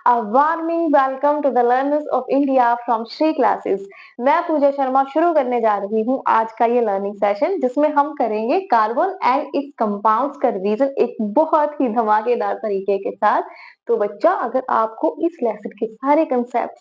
A warming welcome to the learners of India from Shri Classes। मैं पूजा शर्मा शुरू करने जा रही हूँ आज का ये लर्निंग सेशन जिसमें हम करेंगे कार्बन एंड इट्स कंपाउंड्स का रिवीजन एक बहुत ही धमाकेदार तरीके के साथ। तो बच्चा अगर आपको इस लेसन के सारे कंसेप्ट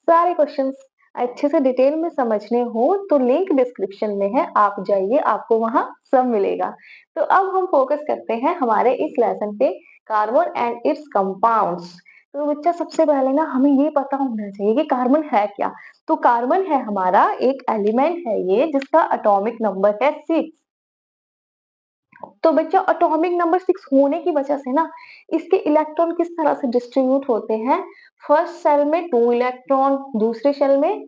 सारे क्वेश्चंस अच्छे से डिटेल में समझने हो तो लिंक डिस्क्रिप्शन में है, आप जाइए आपको वहां सब मिलेगा। तो अब हम फोकस करते हैं हमारे इस लेसन पे कार्बन एंड इट्स कंपाउंड्स। तो बच्चा सबसे पहले ना हमें ये पता होना चाहिए कि कार्बन है क्या। तो कार्बन है हमारा एक एलिमेंट है ये जिसका एटॉमिक नंबर है 6। तो बच्चा एटॉमिक नंबर 6 होने की वजह से ना इसके इलेक्ट्रॉन किस तरह से डिस्ट्रीब्यूट होते हैं। फर्स्ट सेल में 2 इलेक्ट्रॉन, दूसरे सेल में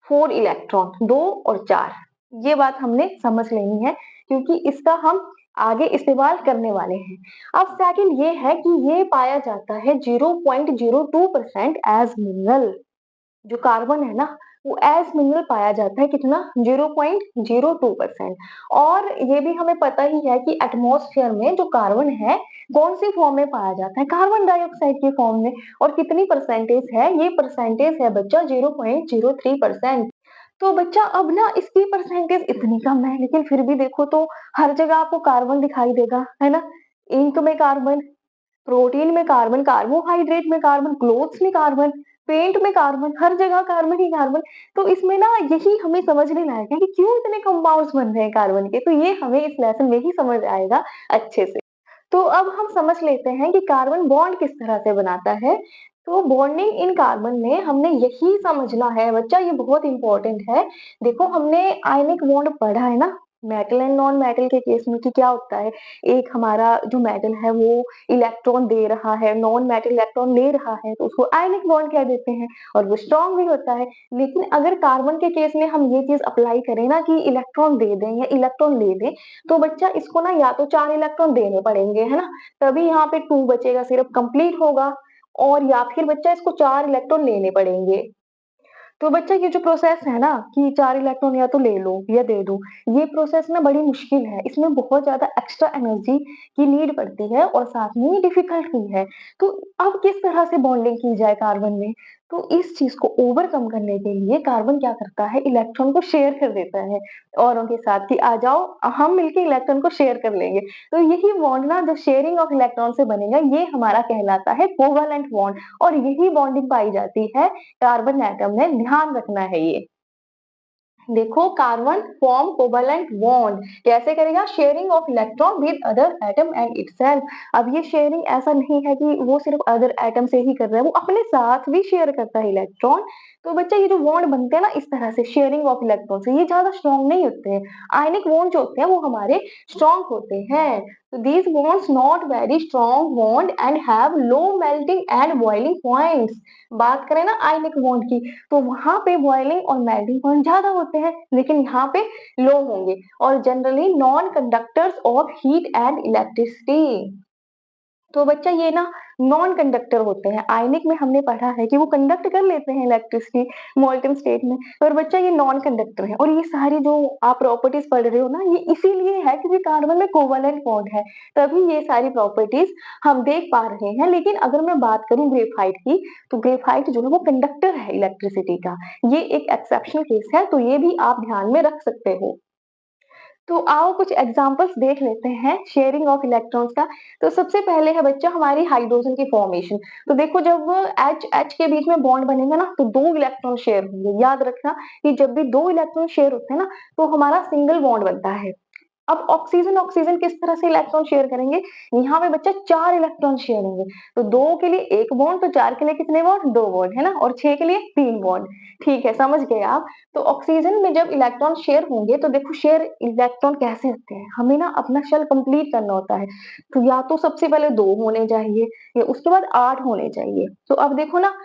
4 इलेक्ट्रॉन, 2 और 4। ये बात हमने समझ लेनी है क्योंकि इसका हम आगे इस्तेमाल करने वाले हैं। अब सेकंड ये है कि ये पाया जाता है 0.02% एज मिनरल। जो कार्बन है ना वो एज मिनरल पाया जाता है कितना 0.02%। और ये भी हमें पता ही है कि एटमॉस्फेयर में जो कार्बन है कौन सी फॉर्म में पाया जाता है, कार्बन डाइऑक्साइड की फॉर्म में। और कितनी परसेंटेज है, ये परसेंटेज है बच्चा 0.03%। तो बच्चा अब ना इसकी परसेंटेज इतनी कम है लेकिन फिर भी देखो तो हर जगह आपको कार्बन दिखाई देगा, है ना। इंक में कार्बन, प्रोटीन में कार्बन, कार्बोहाइड्रेट में कार्बन, क्लोथ्स में कार्बन, पेंट में कार्बन, हर जगह कार्बन ही कार्बन। तो इसमें ना यही हमें समझने लायक है कि क्यों इतने कंपाउंड्स बन रहे हैं कार्बन के। तो ये हमें इस लेसन में ही समझ आएगा अच्छे से। तो अब हम समझ लेते हैं कि कार्बन बॉन्ड किस तरह से बनाता है। तो बॉन्डिंग इन कार्बन में हमने यही समझना है बच्चा, ये बहुत इंपॉर्टेंट है। देखो हमने आयनिक बॉन्ड पढ़ा है ना मेटल एंड नॉन मेटल के केस में कि क्या होता है। एक हमारा जो मेटल है वो इलेक्ट्रॉन दे रहा है, नॉन मेटल इलेक्ट्रॉन ले रहा है, तो उसको आयनिक बॉन्ड कह देते हैं और वो स्ट्रॉन्ग भी होता है। लेकिन अगर कार्बन के केस में हम ये चीज अप्लाई करें ना कि इलेक्ट्रॉन दे दें या इलेक्ट्रॉन ले दें, तो बच्चा इसको ना या तो 4 इलेक्ट्रॉन देने पड़ेंगे, है ना, तभी यहाँ पे 2 बचेगा, सिर्फ कंप्लीट होगा। और या फिर बच्चा इसको 4 इलेक्ट्रॉन लेने पड़ेंगे। तो बच्चा ये जो प्रोसेस है ना कि 4 इलेक्ट्रॉन या तो ले लो या दे दो, ये प्रोसेस ना बड़ी मुश्किल है। इसमें बहुत ज्यादा एक्स्ट्रा एनर्जी की नीड पड़ती है और साथ में ये डिफिकल्ट भी है। तो अब किस तरह से बॉन्डिंग की जाए कार्बन में। तो इस चीज को ओवरकम करने के लिए कार्बन क्या करता है, इलेक्ट्रॉन को शेयर कर देता है औरों के साथ कि आ जाओ हम मिलके इलेक्ट्रॉन को शेयर कर लेंगे। तो यही बॉन्ड ना जो शेयरिंग ऑफ इलेक्ट्रॉन से बनेगा ये हमारा कहलाता है कोवैलेंट बॉन्ड। और यही बॉन्डिंग पाई जाती है कार्बन एटम में, ध्यान रखना है ये। देखो कार्बन फॉर्म कोवैलेंट बॉन्ड कैसे करेगा, sharing of electron with other atom and itself. अब ये शेयरिंग ऐसा नहीं है कि वो सिर्फ अदर एटम से ही कर रहा है, वो अपने साथ भी शेयर करता है इलेक्ट्रॉन। तो बच्चा ये जो बॉन्ड बनते हैं ना इस तरह से शेयरिंग ऑफ इलेक्ट्रॉन से, ये ज्यादा स्ट्रॉन्ग नहीं होते हैं। आयनिक बॉन्ड जो होते हैं वो हमारे स्ट्रॉन्ग होते हैं। तो these bonds not very strong bond and have low melting and boiling points। बात करें ना आयनिक बॉन्ड की तो वहां पे बॉइलिंग और मेल्टिंग पॉइंट ज्यादा होते हैं लेकिन यहाँ पे लो होंगे। और generally non conductors of heat and electricity. तो बच्चा ये ना नॉन कंडक्टर होते हैं। आयनिक में हमने पढ़ा है कि वो कंडक्ट कर लेते हैं इलेक्ट्रिसिटी मोल्टन स्टेट में, और बच्चा ये नॉन कंडक्टर है। और ये सारी जो आप प्रॉपर्टीज पढ़ रहे हो ना ये इसीलिए है क्योंकि कार्बन में कोवैलेंट बॉन्ड है, तभी ये सारी प्रॉपर्टीज हम देख पा रहे हैं। लेकिन अगर मैं बात करूं ग्रेफाइट की, तो ग्रेफाइट जो है वो कंडक्टर है इलेक्ट्रिसिटी का, ये एक एक्सेप्शनल केस है, तो ये भी आप ध्यान में रख सकते हो। तो आओ कुछ एग्जांपल्स देख लेते हैं शेयरिंग ऑफ इलेक्ट्रॉन्स का। तो सबसे पहले है बच्चा हमारी हाइड्रोजन की फॉर्मेशन। तो देखो जब एच एच के बीच में बॉन्ड बनेगा ना तो 2 इलेक्ट्रॉन शेयर होंगे। याद रखना कि जब भी 2 इलेक्ट्रॉन शेयर होते हैं ना तो हमारा सिंगल बॉन्ड बनता है। अब ऑक्सीजन ऑक्सीजन किस तरह से इलेक्ट्रॉन शेयर करेंगे, यहाँ पे बच्चा 4 इलेक्ट्रॉन शेयर होंगे। तो 2 के लिए 1 बॉन्ड, तो 4 के लिए कितने बॉन्ड, 2 बॉन्ड, है ना, और 6 के लिए 3 बॉन्ड। ठीक है, समझ गए आप। तो ऑक्सीजन में जब इलेक्ट्रॉन शेयर होंगे तो देखो शेयर इलेक्ट्रॉन कैसे होते हैं, हमें ना अपना शेल कंप्लीट करना होता है। तो या तो सबसे पहले 2 होने चाहिए या उसके बाद 8 होने चाहिए। तो अब देखो ना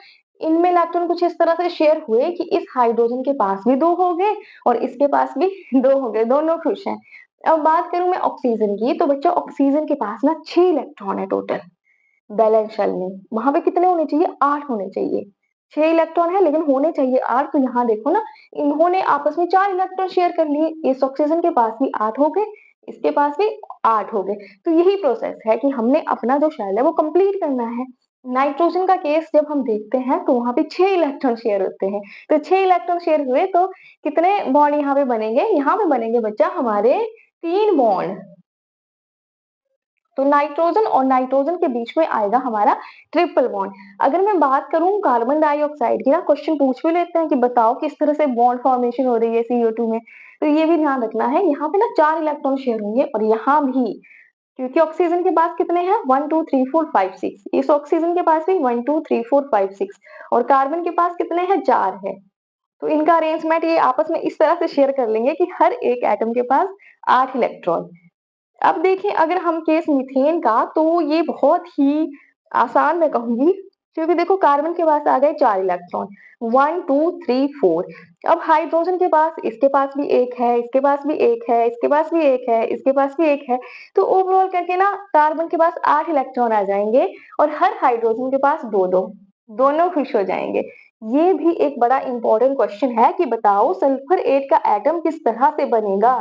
इनमें इलेक्ट्रॉन कुछ इस तरह से शेयर हुए कि इस हाइड्रोजन के पास भी 2 हो गए और इसके पास भी 2 हो गए, दोनों खुश हैं। अब बात करूं मैं ऑक्सीजन की, तो बच्चों ऑक्सीजन के पास ना 6 इलेक्ट्रॉन है टोटल बैलेंस शेल में। वहां पे कितने होने चाहिए, 8 होने चाहिए। 6 इलेक्ट्रॉन है लेकिन होने चाहिए 8। तो यहाँ देखो ना इन्होंने आपस में 4 इलेक्ट्रॉन शेयर कर लिए, इस ऑक्सीजन के पास भी 8 हो गए, इसके पास भी 8 हो गए। तो यही प्रोसेस है कि हमने अपना जो शेल है वो कंप्लीट करना है। नाइट्रोजन का केस जब हम देखते हैं तो वहाँ पे 6 इलेक्ट्रॉन शेयर होते हैं। तो 6 इलेक्ट्रॉन शेयर हुए तो कितने बॉन्ड यहाँ पे बनेंगे? यहाँ पे बनेंगे बच्चा हमारे 3 बॉन्ड। तो नाइट्रोजन और नाइट्रोजन के बीच में आएगा हमारा ट्रिपल बॉन्ड। अगर मैं बात करूँ कार्बन डाइऑक्साइड की ना, क्वेश्चन पूछ भी लेते हैं कि बताओ किस तरह से बॉन्ड फॉर्मेशन हो रही है CO2 में। तो ये भी ध्यान रखना है, यहाँ पे ना 4 इलेक्ट्रॉन शेयर होंगे और यहाँ भी, क्योंकि ऑक्सीजन के पास कितने हैं 1 2 3 4 5 6, इस ऑक्सीजन के पास भी 1 2 3 4 5 6 और कार्बन के पास कितने हैं 4 है। तो इनका अरेंजमेंट ये आपस में इस तरह से शेयर कर लेंगे कि हर एक एटम के पास 8 इलेक्ट्रॉन। अब देखिए अगर हम केस मीथेन का, तो ये बहुत ही आसान मैं कहूंगी, क्योंकि देखो कार्बन के पास आ गए 4 इलेक्ट्रॉन 1 2 3 4। अब हाइड्रोजन के पास, इसके पास भी एक है, इसके पास भी एक है, इसके पास भी एक है, इसके पास भी एक है। तो ओवरऑल करके ना कार्बन के पास 8 इलेक्ट्रॉन आ जाएंगे और हर हाइड्रोजन के पास दो दो, दोनों खुश हो जाएंगे। ये भी एक बड़ा इंपॉर्टेंट क्वेश्चन है कि बताओ सल्फर 8 का एटम किस तरह से बनेगा।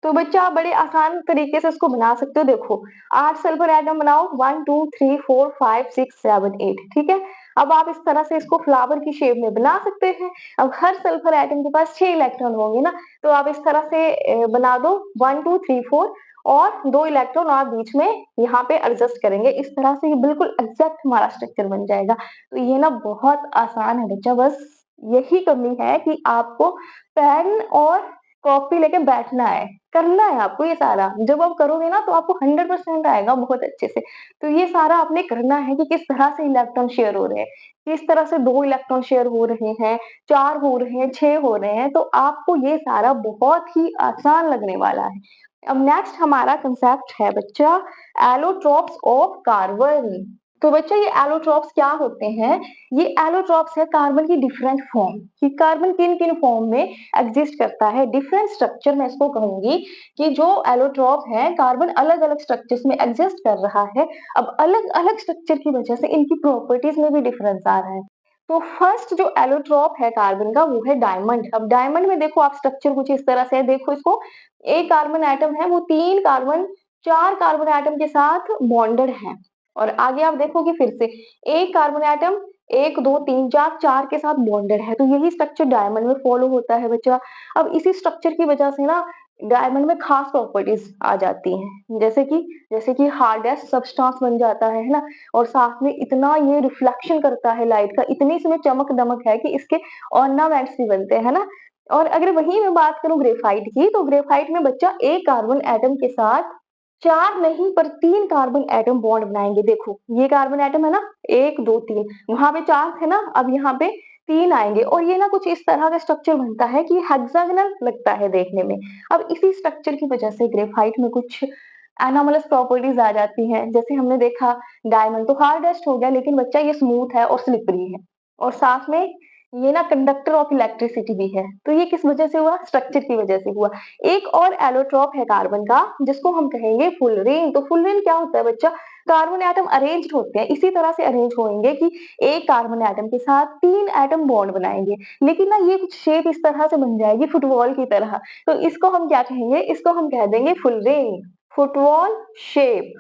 तो बच्चा आप बड़े आसान तरीके से इसको बना सकते हो। देखो 8 सल्फर एटम बनाओ, 1 2 3 4 5 6 7 8, ठीक है। अब आप इस तरह से इसको फ्लावर की शेप में बना सकते हैं। अब हर सल्फर एटम के पास 6 इलेक्ट्रॉन होंगे ना, तो आप इस तरह से बना दो 1 2 3 4 और 2 इलेक्ट्रॉन आप बीच में यहाँ पे एडजस्ट करेंगे। इस तरह से ये बिल्कुल एग्जैक्ट हमारा स्ट्रक्चर बन जाएगा। तो ये ना बहुत आसान है बच्चा, बस यही कमी है कि आपको पेन और कॉपी लेके बैठना है, करना है आपको ये सारा। जब आप करोगे ना तो आपको 100% आएगा बहुत अच्छे से। तो ये सारा आपने करना है कि किस तरह से इलेक्ट्रॉन शेयर हो रहे हैं, किस तरह से 2 इलेक्ट्रॉन शेयर हो रहे हैं, 4 हो रहे हैं, 6 हो रहे हैं। तो आपको ये सारा बहुत ही आसान लगने वाला है। अब नेक्स्ट हमारा कंसेप्ट है बच्चा एलोट्रॉप्स ऑफ कार्बन। तो बच्चा ये एलोट्रॉप्स क्या होते हैं? ये एलोट्रॉप्स है कार्बन की डिफरेंट फॉर्म, कि कार्बन किन किन फॉर्म में एग्जिस्ट करता है, डिफरेंट स्ट्रक्चर मैं इसको कहूंगी कि जो एलोट्रॉप है कार्बन अलग अलग स्ट्रक्चर्स में एग्जिस्ट कर रहा है। अब अलग अलग स्ट्रक्चर की वजह से इनकी प्रॉपर्टीज में भी डिफरेंस आ रहा है। तो फर्स्ट जो एलोट्रॉप है कार्बन का वो है डायमंड। अब डायमंड में देखो आप स्ट्रक्चर कुछ इस तरह से है, देखो इसको, एक कार्बन एटम है वो 3 कार्बन 4 कार्बन एटम के साथ बॉन्डेड है। और आगे आप देखोगे फिर से एक कार्बन एटम 1 2 3 4 4 के साथ बॉन्डेड है। तो यही स्ट्रक्चर डायमंड में फॉलो होता है बच्चा। अब इसी स्ट्रक्चर की वजह से ना डायमंड में खास प्रॉपर्टीज आ जाती हैं, जैसे कि हार्डेस्ट सब्सटेंस बन जाता है ना। और साथ में इतना ये रिफ्लेक्शन करता है लाइट का, इतनी इसमें चमक दमक है कि इसके ऑर्नामेंट्स भी बनते हैं ना। और अगर वही मैं बात करूं ग्रेफाइट की, तो ग्रेफाइट में बच्चा एक कार्बन एटम के साथ 4 नहीं पर 3 कार्बन एटम बॉन्ड बनाएंगे। देखो ये कार्बन एटम है ना, 1 2 3, वहां पे 4 थे ना, अब यहाँ पे 3 आएंगे और ये ना कुछ इस तरह का स्ट्रक्चर बनता है कि हेक्सागोनल लगता है देखने में। अब इसी स्ट्रक्चर की वजह से ग्रेफाइट में कुछ एनोमलस प्रॉपर्टीज आ जाती हैं। जैसे हमने देखा डायमंड तो हार्डेस्ट हो गया, लेकिन बच्चा ये स्मूथ है और स्लिपरी है, और साथ में ये ना कंडक्टर ऑफ इलेक्ट्रिसिटी भी है। तो ये किस वजह से हुआ? स्ट्रक्चर की वजह से हुआ। एक और एलोट्रॉप है कार्बन का जिसको हम कहेंगे फुल रिंग। तो फुल रिंग क्या होता है बच्चा? कार्बन एटम अरेंज्ड होते हैं, इसी तरह से अरेंज होंगे कि एक कार्बन एटम के साथ 3 एटम बॉन्ड बनाएंगे। लेकिन ना ये कुछ शेप इस तरह से बन जाएगी फुटबॉल की तरह। तो इसको हम क्या कहेंगे? इसको हम कह देंगे फुल रिंग, फुटबॉल शेप।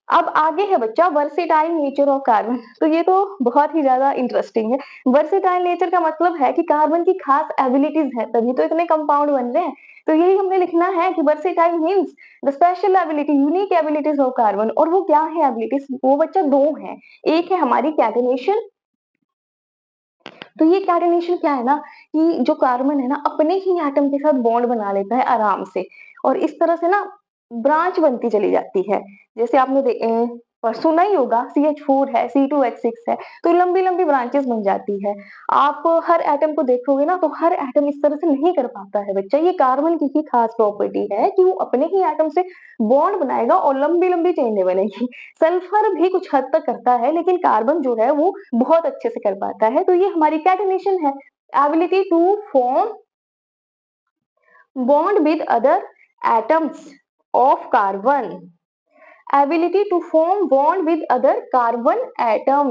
अब आगे है बच्चा वर्सेटाइल नेचर ऑफ कार्बन। तो ये तो बहुत ही ज्यादा इंटरेस्टिंग है। वर्सेटाइल नेचर का मतलब है कि कार्बन की खास एबिलिटीज है, तभी तो इतने कंपाउंड बन रहे हैं। तो यही हमने लिखना है कि versatile means the special ability, unique abilities of carbon. और वो क्या है एबिलिटीज? वो बच्चा दो है। एक है हमारी कैटेनेशन। तो ये कैटेनेशन क्या है ना, कि जो कार्बन है ना अपने ही एटम के साथ बॉन्ड बना लेता है आराम से, और इस तरह से ना ब्रांच बनती चली जाती है। जैसे आपने पर सुना ही होगा CH4 है, C2H6 है, तो लंबी लंबी ब्रांचेस बन जाती है। आप हर एटम को देखोगे ना, तो हर एटम इस तरह से नहीं कर पाता है बच्चा। ये कार्बन की ही खास प्रॉपर्टी है कि वो अपने ही एटम से बॉन्ड बनाएगा और लंबी लंबी चेनें बनेगी। सल्फर भी कुछ हद तक करता है, लेकिन कार्बन जो है वो बहुत अच्छे से कर पाता है। तो ये हमारी कैटेनेशन है, ability to form bond with other atoms of carbon, ability to form bond with other carbon atom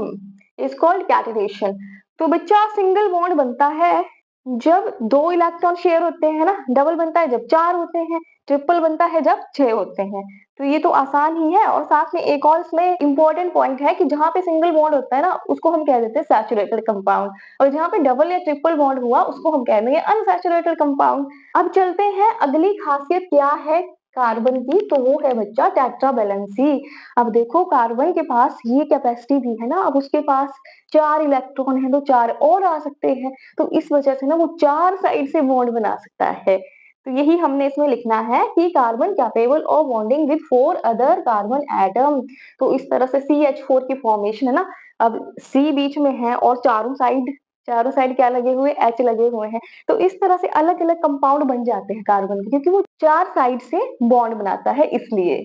is called catenation। तो बच्चा सिंगल बॉन्ड बनता है जब 2 इलेक्ट्रॉन शेयर होते हैं ना, डबल बनता है जब 4 होते हैं, ट्रिपल बनता है जब 6 होते हैं। तो ये तो आसान ही है और साथ में एक और इसमें इम्पोर्टेंट पॉइंट है कि जहाँ पे सिंगल बॉन्ड होता है ना, उसको हम कह देते हैं सैचुरेटेड कंपाउंड और जहाँ पे डबल या ट्रिपल बॉन्ड हुआ, उसको हम कह देंगे अनसैचुरेटेड कंपाउंड। अब चलते हैं अगली खासियत क्या है कार्बन की, तो वो है बच्चा टेट्रावैलेंसी। अब देखो कार्बन के पास ये कैपेसिटी भी है ना, अब उसके पास 4 इलेक्ट्रॉन है तो 4 और आ सकते हैं। तो इस वजह से ना वो 4 साइड से बॉन्ड बना सकता है। तो यही हमने इसमें लिखना है कि carbon capable of bonding with 4 other carbon atom. तो इस तरह से CH4 की फॉर्मेशन है ना, अब C बीच में है और चारों साइड क्या लगे हुए H लगे हुए हैं। तो इस तरह से अलग-अलग कंपाउंड बन जाते हैं कार्बन के क्योंकि वो 4 साइड से बॉन्ड बनाता है इसलिए।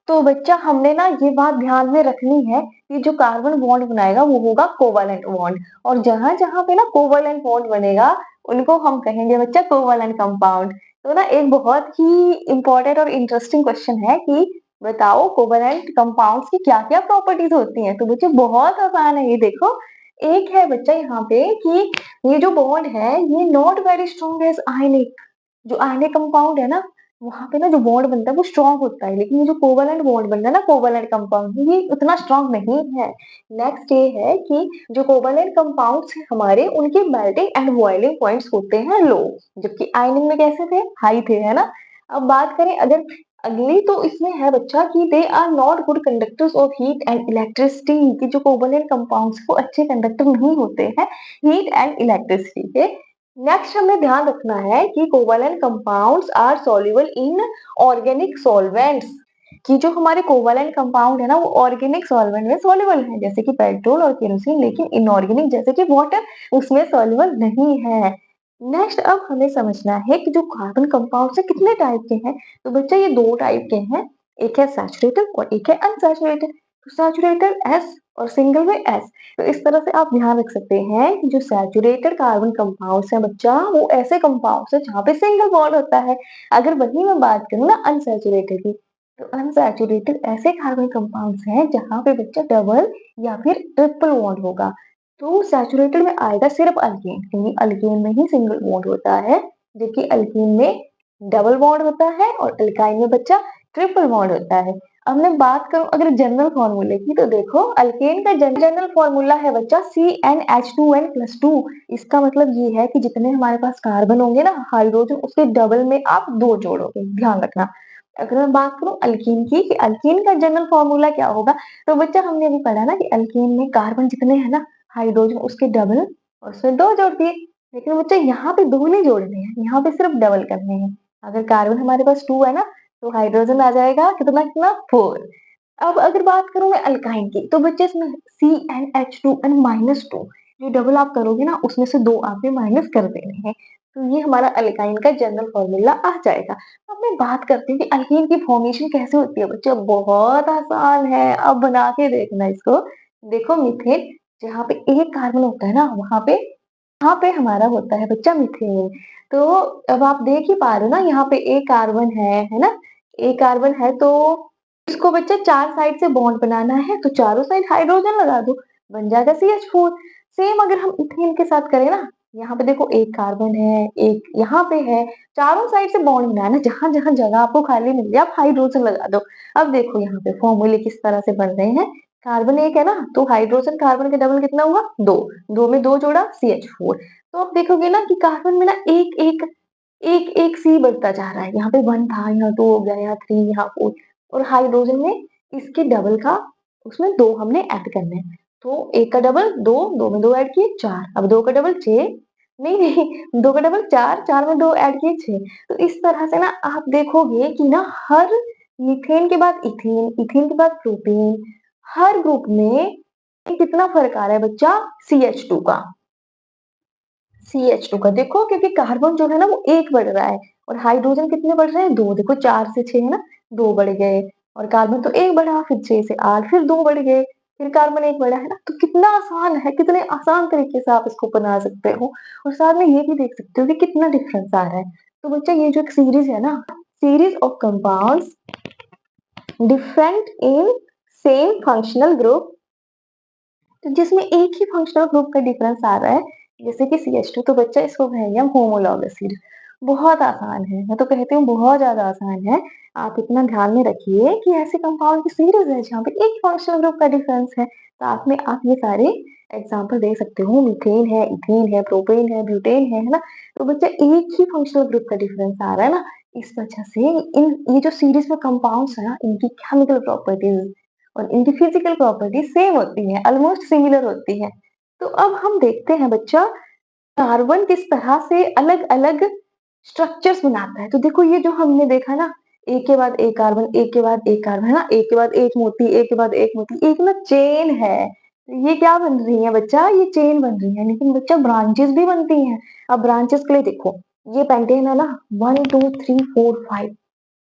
तो बच्चा हमने ना ये बात ध्यान में रखनी है कि जो कार्बन बॉन्ड बनाएगा वो होगा कोवैलेंट बॉन्ड और जहां जहां पे ना कोवैलेंट बॉन्ड बनेगा उनको हम कहेंगे बच्चा कोवैलेंट कंपाउंड। तो ना एक बहुत ही इंपॉर्टेंट और इंटरेस्टिंग क्वेश्चन है कि बताओ कोवैलेंट कंपाउंड्स की क्या क्या प्रॉपर्टीज होती हैं। तो बच्चे बहुत आसान है, ये देखो एक है बच्चा यहाँ पे कि ये जो बॉन्ड है ये not very strong as ionic. जो आयनिक कंपाउंड है ना वहां पे ना जो बॉन्ड बनता है वो स्ट्रॉन्ग होता है, लेकिन ये जो कोवैलेंट बॉन्ड बनता है ना कोवैलेंट कंपाउंड ये उतना स्ट्रॉन्ग नहीं है। नेक्स्ट ये है कि जो कोवैलेंट कंपाउंड्स हैं हमारे उनके मेल्टिंग एंड बॉइलिंग पॉइंट्स होते हैं लो, जबकि आयनिक में कैसे थे, हाई थे, है ना। अब बात करें अगर अगली तो इसमें है बच्चा कि they are not good conductors of heat and electricity, कि जो कोवैलेंट कंपाउंड्स वो अच्छे कंडक्टर नहीं होते हैं हीट एंड इलेक्ट्रिसिटी के। नेक्स्ट हमें ध्यान रखना है कि covalent compounds are soluble in organic solvents, कि जो हमारे कोवैलेंट कंपाउंड है ना वो ऑर्गेनिक सॉल्वेंट में सॉल्युबल है जैसे कि पेट्रोल और केरोसिन, लेकिन इनऑर्गेनिक जैसे कि वाटर उसमें सॉल्युबल नहीं है। नेक्स्ट अब हमें समझना है कि जो कार्बन कंपाउंड है कितने टाइप के हैं। तो बच्चा ये 2 टाइप के हैं, एक है सैचुरेटेड और एक है अनसैचुरेटेड। तो सैचुरेटेड एस और सिंगल में एस। तो इस तरह से आप ध्यान रख सकते हैं कि जो सैचुरेटेड कार्बन कंपाउंड्स है बच्चा वो ऐसे कंपाउंड्स है जहाँ पे सिंगल बॉन्ड होता है। अगर वही मैं बात करूँ ना अनसैचुरेटेड की, तो अनसैचुरेटेड ऐसे कार्बन कंपाउंड्स हैं जहाँ पे बच्चा डबल या फिर ट्रिपल बॉन्ड होगा। तो सैचुरेटेड में आएगा सिर्फ अल्केन, क्योंकि अल्केन में ही सिंगल बॉन्ड होता है, जबकि अल्केन में डबल बॉन्ड होता है और अल्काइन में बच्चा ट्रिपल बॉन्ड होता है। अब मैं बात करूं अगर जनरल फॉर्मूले की, तो देखो अल्केन का जनरल फॉर्मूला है बच्चा CnH2n+2। इसका मतलब ये है कि जितने हमारे पास कार्बन होंगे ना हाइड्रोजन उसके डबल में आप 2 जोड़ोगे, ध्यान रखना। अगर मैं बात करूं अल्कीन की कि अल्कीन का जनरल फॉर्मूला क्या होगा, तो बच्चा हमने अभी पढ़ा ना कि अल्कीन में कार्बन जितने हैं ना हाइड्रोजन उसके डबल और उसमें 2 जोड़ दिए। लेकिन बच्चा यहाँ पे 2 नहीं जोड़ने हैं, यहाँ पे सिर्फ डबल करने हैं। अगर कार्बन हमारे पास 2 है ना तो हाइड्रोजन आ जाएगा कितना कितना 4। अब अगर बात करूं मैं अल्काइन की, तो बच्चे इसमें CnH2n-2 जो डबल आप करोगे ना उसमें से 2 आपने माइनस कर देने हैं। तो ये हमारा अल्काइन का जनरल फॉर्मूला आ जाएगा। अब मैं बात करती हूँ कि अल्कीन की फॉर्मेशन कैसे होती है बच्चे, बहुत आसान है, अब बना के देखना इसको। देखो मीथेन जहाँ पे एक कार्बन होता है ना वहां पे हमारा होता है बच्चा मीथेन। तो अब आप देख ही पा रहे हो ना यहाँ पे एक कार्बन है ना, एक कार्बन है तो इसको बच्चा 4 साइड से बॉन्ड बनाना है तो चारों साइड हाइड्रोजन लगा दो, बन जाएगा CH4। सेम अगर हम इथेन के साथ करें ना, यहाँ पे देखो एक कार्बन है एक यहाँ पे है, चारों साइड से बॉन्ड बनाना, जहां जहां जगह आपको खाली मिल जाए आप हाइड्रोजन लगा दो। अब देखो यहाँ पे फॉर्मूले किस तरह से बन रहे हैं, कार्बन एक है ना तो हाइड्रोजन कार्बन के डबल कितना हुआ 2, 2 में 2 जोड़ा CH4। तो आप देखोगे ना कि कार्बन में ना एक एक एक एक सी बढ़ता जा रहा है, यहाँ पे 1 था यहाँ 2 हो गया यहाँ 3 यहाँ 4, और हाइड्रोजन में इसके डबल का उसमें 2 हमने ऐड करने हैं। तो एक का डबल 2, 2 में 2 ऐड किए 4, अब 2 का डबल 6, नहीं नहीं 2 का डबल 4, 4 में 2 ऐड किए 6। तो इस तरह से ना आप देखोगे कि ना हर मीथेन के बाद इथेन, इथेन के बाद प्रोपेन, हर ग्रुप में कितना फर्क आ रहा है बच्चा CH2 का, CH2 का देखो, क्योंकि कार्बन जो है ना वो एक बढ़ रहा है और हाइड्रोजन कितने बढ़ रहे हैं 2, देखो 4 से 6 है ना 2 बढ़ गए, और कार्बन तो एक बढ़ा फिर 6 से 8 फिर 2 बढ़ गए, फिर कार्बन एक बढ़ा है ना। तो कितना आसान है, कितने आसान तरीके से आप इसको बना सकते हो और साथ में ये भी देख सकते हो कि कितना डिफरेंस आ रहा है। तो बच्चा ये जो एक सीरीज है ना, series of compounds different in same functional group, तो जिसमें एक ही फंक्शनल ग्रुप का डिफरेंस आ रहा है जैसे कि CH2, तो बच्चा इसको कहेंगे हम होमोलॉगस सीरीज़। बहुत आसान है, मैं तो कहती हूँ बहुत ज़्यादा आसान है। आप इतना ध्यान में रखिए कि ऐसे कंपाउंड की सीरीज़ है जहाँ पे एक फंक्शनल ग्रुप का डिफरेंस है। साथ में आप ये सारे एग्ज़ाम्पल दे सकते हो, मीथेन है, इथीन है, प्रोपेन है, ब्यूटेन है ना? तो बच्चा एक ही फंक्शनल ग्रुप का डिफरेंस आ रहा है ना, इस वजह से इन ये जो सीरीज़ में कंपाउंड्स है ना, इनकी केमिकल प्रॉपर्टीज़ और इनकी फिजिकल प्रॉपर्टीज़ सेम होती हैं, ऑलमोस्ट सिमिलर होती हैं। तो अब हम देखते हैं बच्चा कार्बन किस तरह से अलग-अलग स्ट्रक्चर्स बनाता है। तो देखो ये जो हमने देखा ना, एक के बाद एक कार्बन, एक के बाद एक कार्बन, है ना? एक के बाद एक मोती, एक के बाद एक मोती, एक ना चेन है। तो ये क्या बन रही है बच्चा? ये चेन बन रही है, लेकिन बच्चा ब्रांचेस भी बनती हैं। अब ब्रांचेस के लिए देखो, ये पेंटेन है ना, 1, 2, 3, 4, 5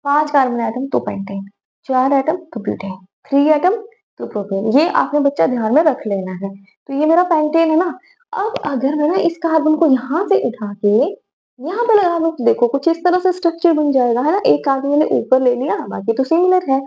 5 कार्बन एटम तो पेंटेन, 4 एटम तो ब्यूटेन, 3 एटम तो प्रोपेन। ये आपने बच्चा ध्यान में रख लेना है। तो ये मेरा पेंटेन है ना। अब अगर मैं ना इस कार्बन को यहाँ से उठा के यहाँ पे लगा दूँ तो देखो कुछ इस तरह से स्ट्रक्चर बन जाएगा, है ना? एक कार्बन मैंने ऊपर ले लिया, बाकी तो सिमिलर है।